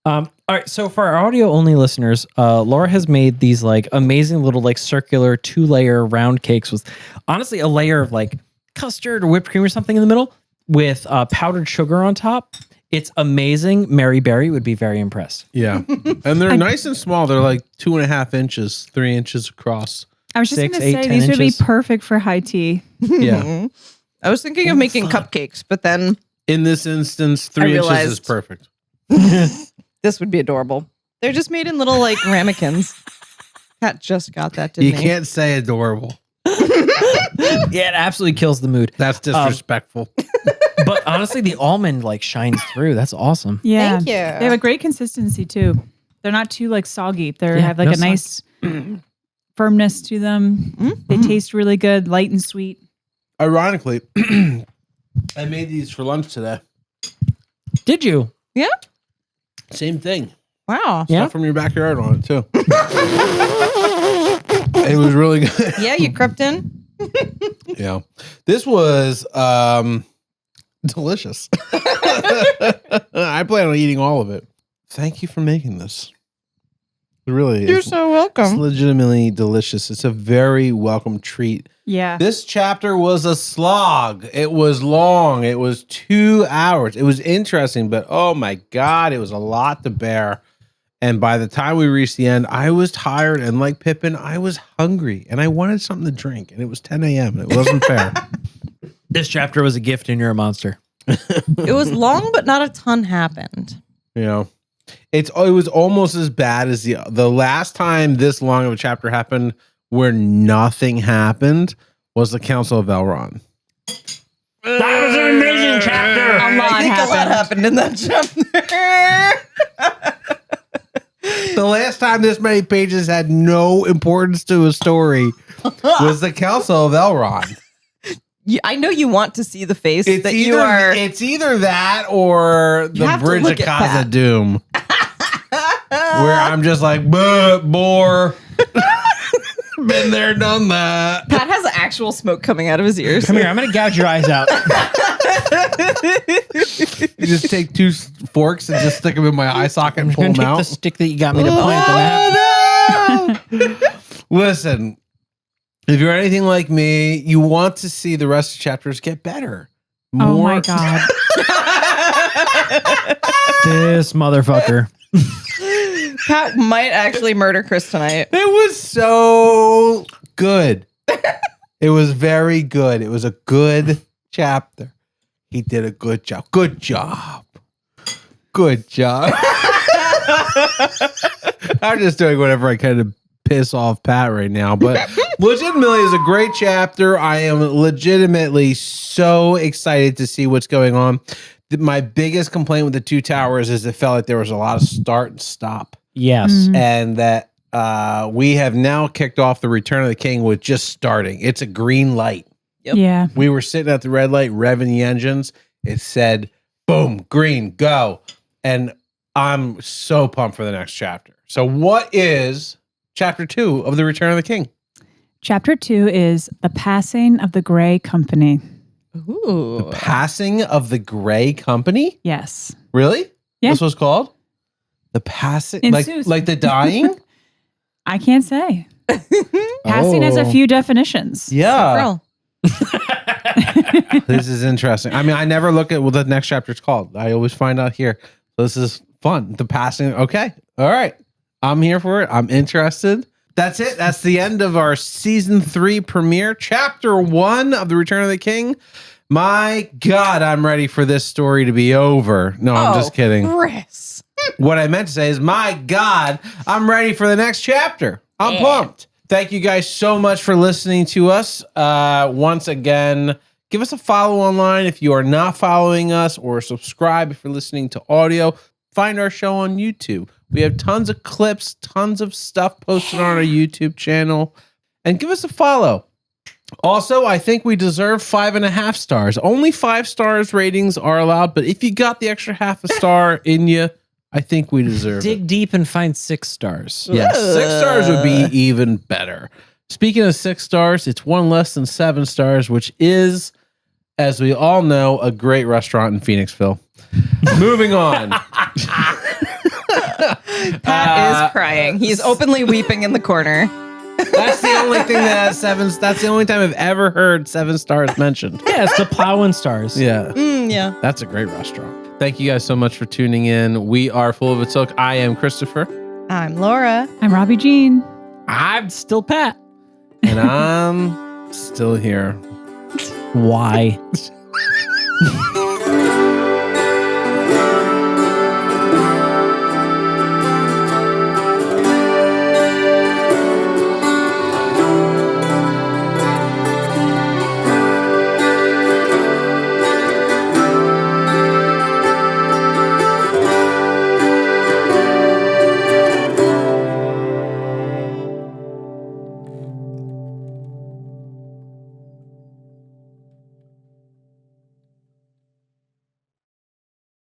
All right, so for our audio only listeners, Laura has made these like amazing little like circular 2-layer round cakes with honestly a layer of like custard or whipped cream or something in the middle with powdered sugar on top. It's amazing. Mary Berry would be very impressed. Yeah. And they're nice and small. They're like 2.5 inches, 3 inches across. I was just 6, going to 8, say 10 these would be inches. perfect for high tea. Yeah. I was thinking of making cupcakes, but then In this instance, 3 inches is realized- perfect. this would be adorable. They're just made in little like ramekins. Pat just got that, didn't You he? can't say adorable. Yeah, it absolutely kills the mood. That's disrespectful. But honestly, the almond like shines through. That's awesome. Yeah. Thank you. They have a great consistency too. They're not too like soggy. They Yeah, have like no a nice firmness to them. They taste really good, light and sweet. Ironically, I made these for lunch today. Did you? Yeah. Same thing. Wow. Yeah. Stuff from your backyard on it, too. It was really good. Yeah, you crept in. Yeah. This was delicious. I plan on eating all of it. Thank you for making this. It really is. You're so It's welcome. legitimately delicious. It's a very welcome treat. Yeah. This chapter was a slog. It was long. It was 2 hours. It was interesting, but oh my God, it was a lot to bear. And by the time we reached the end, I was tired. And like Pippin, I was hungry and I wanted something to drink. And it was 10 a.m. and it wasn't fair. This chapter was a gift and you're a monster. It was long, but not a ton happened. You know, it was almost as bad as the last time this long of a chapter happened where nothing happened was the Council of Elrond. That was an amazing chapter. A lot I think a lot happened. happened in that chapter. The last time this many pages had no importance to a story was the Council of Elrond. I know you want to see the face It's that either, you are. it's either that or the have to Bridge of look at Pat. Khazad-dûm. where I'm just like, bore. Been there, done that. Pat has actual smoke coming out of his ears. Come here, I'm gonna gouge your eyes out. You just take two forks and just stick them in my eye socket and I'm pull gonna them take out. the stick that you got me to point at the map. No! Listen, if you're anything like me, you want to see the rest of the chapters get better. Oh my God. This motherfucker. Pat might actually murder Chris tonight. It was so good. It was very good. It was a good chapter. He did a good job. Good job. Good job. I'm just doing whatever I can to piss off Pat right now, but legitimately is a great chapter. I am legitimately so excited to see what's going on. My biggest complaint with the Two Towers is it felt like there was a lot of start and stop. Yes. Mhm. And that we have now kicked off the Return of the King with just starting. It's a green light. Yep. Yeah. We were sitting at the red light, revving the engines. It said, boom, green, go. And I'm so pumped for the next chapter. So what is chapter 2 of the Return of the King? Chapter 2 is The Passing of the Grey Company. Ooh. The Passing of the Grey Company? Yes. Really? Yeah. This was called? The Passing? In Like Seuss. the dying? I can't say. Passing has a Oh. few definitions. Yeah. Girl. This is interesting. I mean, I never look at what the next chapter is called. I always find out here. So this is fun. The Passing. Okay. All right. I'm here for it. I'm interested. That's it. That's the end of our season 3 premiere, chapter 1 of The Return of the King. My God, I'm ready for this story to be over. No, I'm just kidding. Chris. What I meant to say is, my God, I'm ready for the next chapter. I'm pumped. Thank you guys so much for listening to us. Once again, give us a follow online if you are not following us, or subscribe if you're listening to audio. Find our show on YouTube. We have tons of clips, tons of stuff posted on our YouTube channel. And give us a follow. Also, I think we deserve 5.5 stars. Only 5 stars ratings are allowed, but if you got the extra half a star in you, I think we deserve it. Dig deep and find 6 stars. Yeah, 6 stars would be even better. Speaking of 6 stars, it's one less than 7 stars, which is, as we all know, a great restaurant in Phoenixville. Moving on. Pat is crying. He's openly weeping in the corner. That's the only thing that has 7. That's the only time I've ever heard 7 stars mentioned. Yeah, it's the Plowing Stars. Yeah. Yeah. That's a great restaurant. Thank you guys so much for tuning in. We are Full of Its Hook. I am Christopher. I'm Laura. I'm Robbie Jean. I'm still Pat. And I'm still here. Why?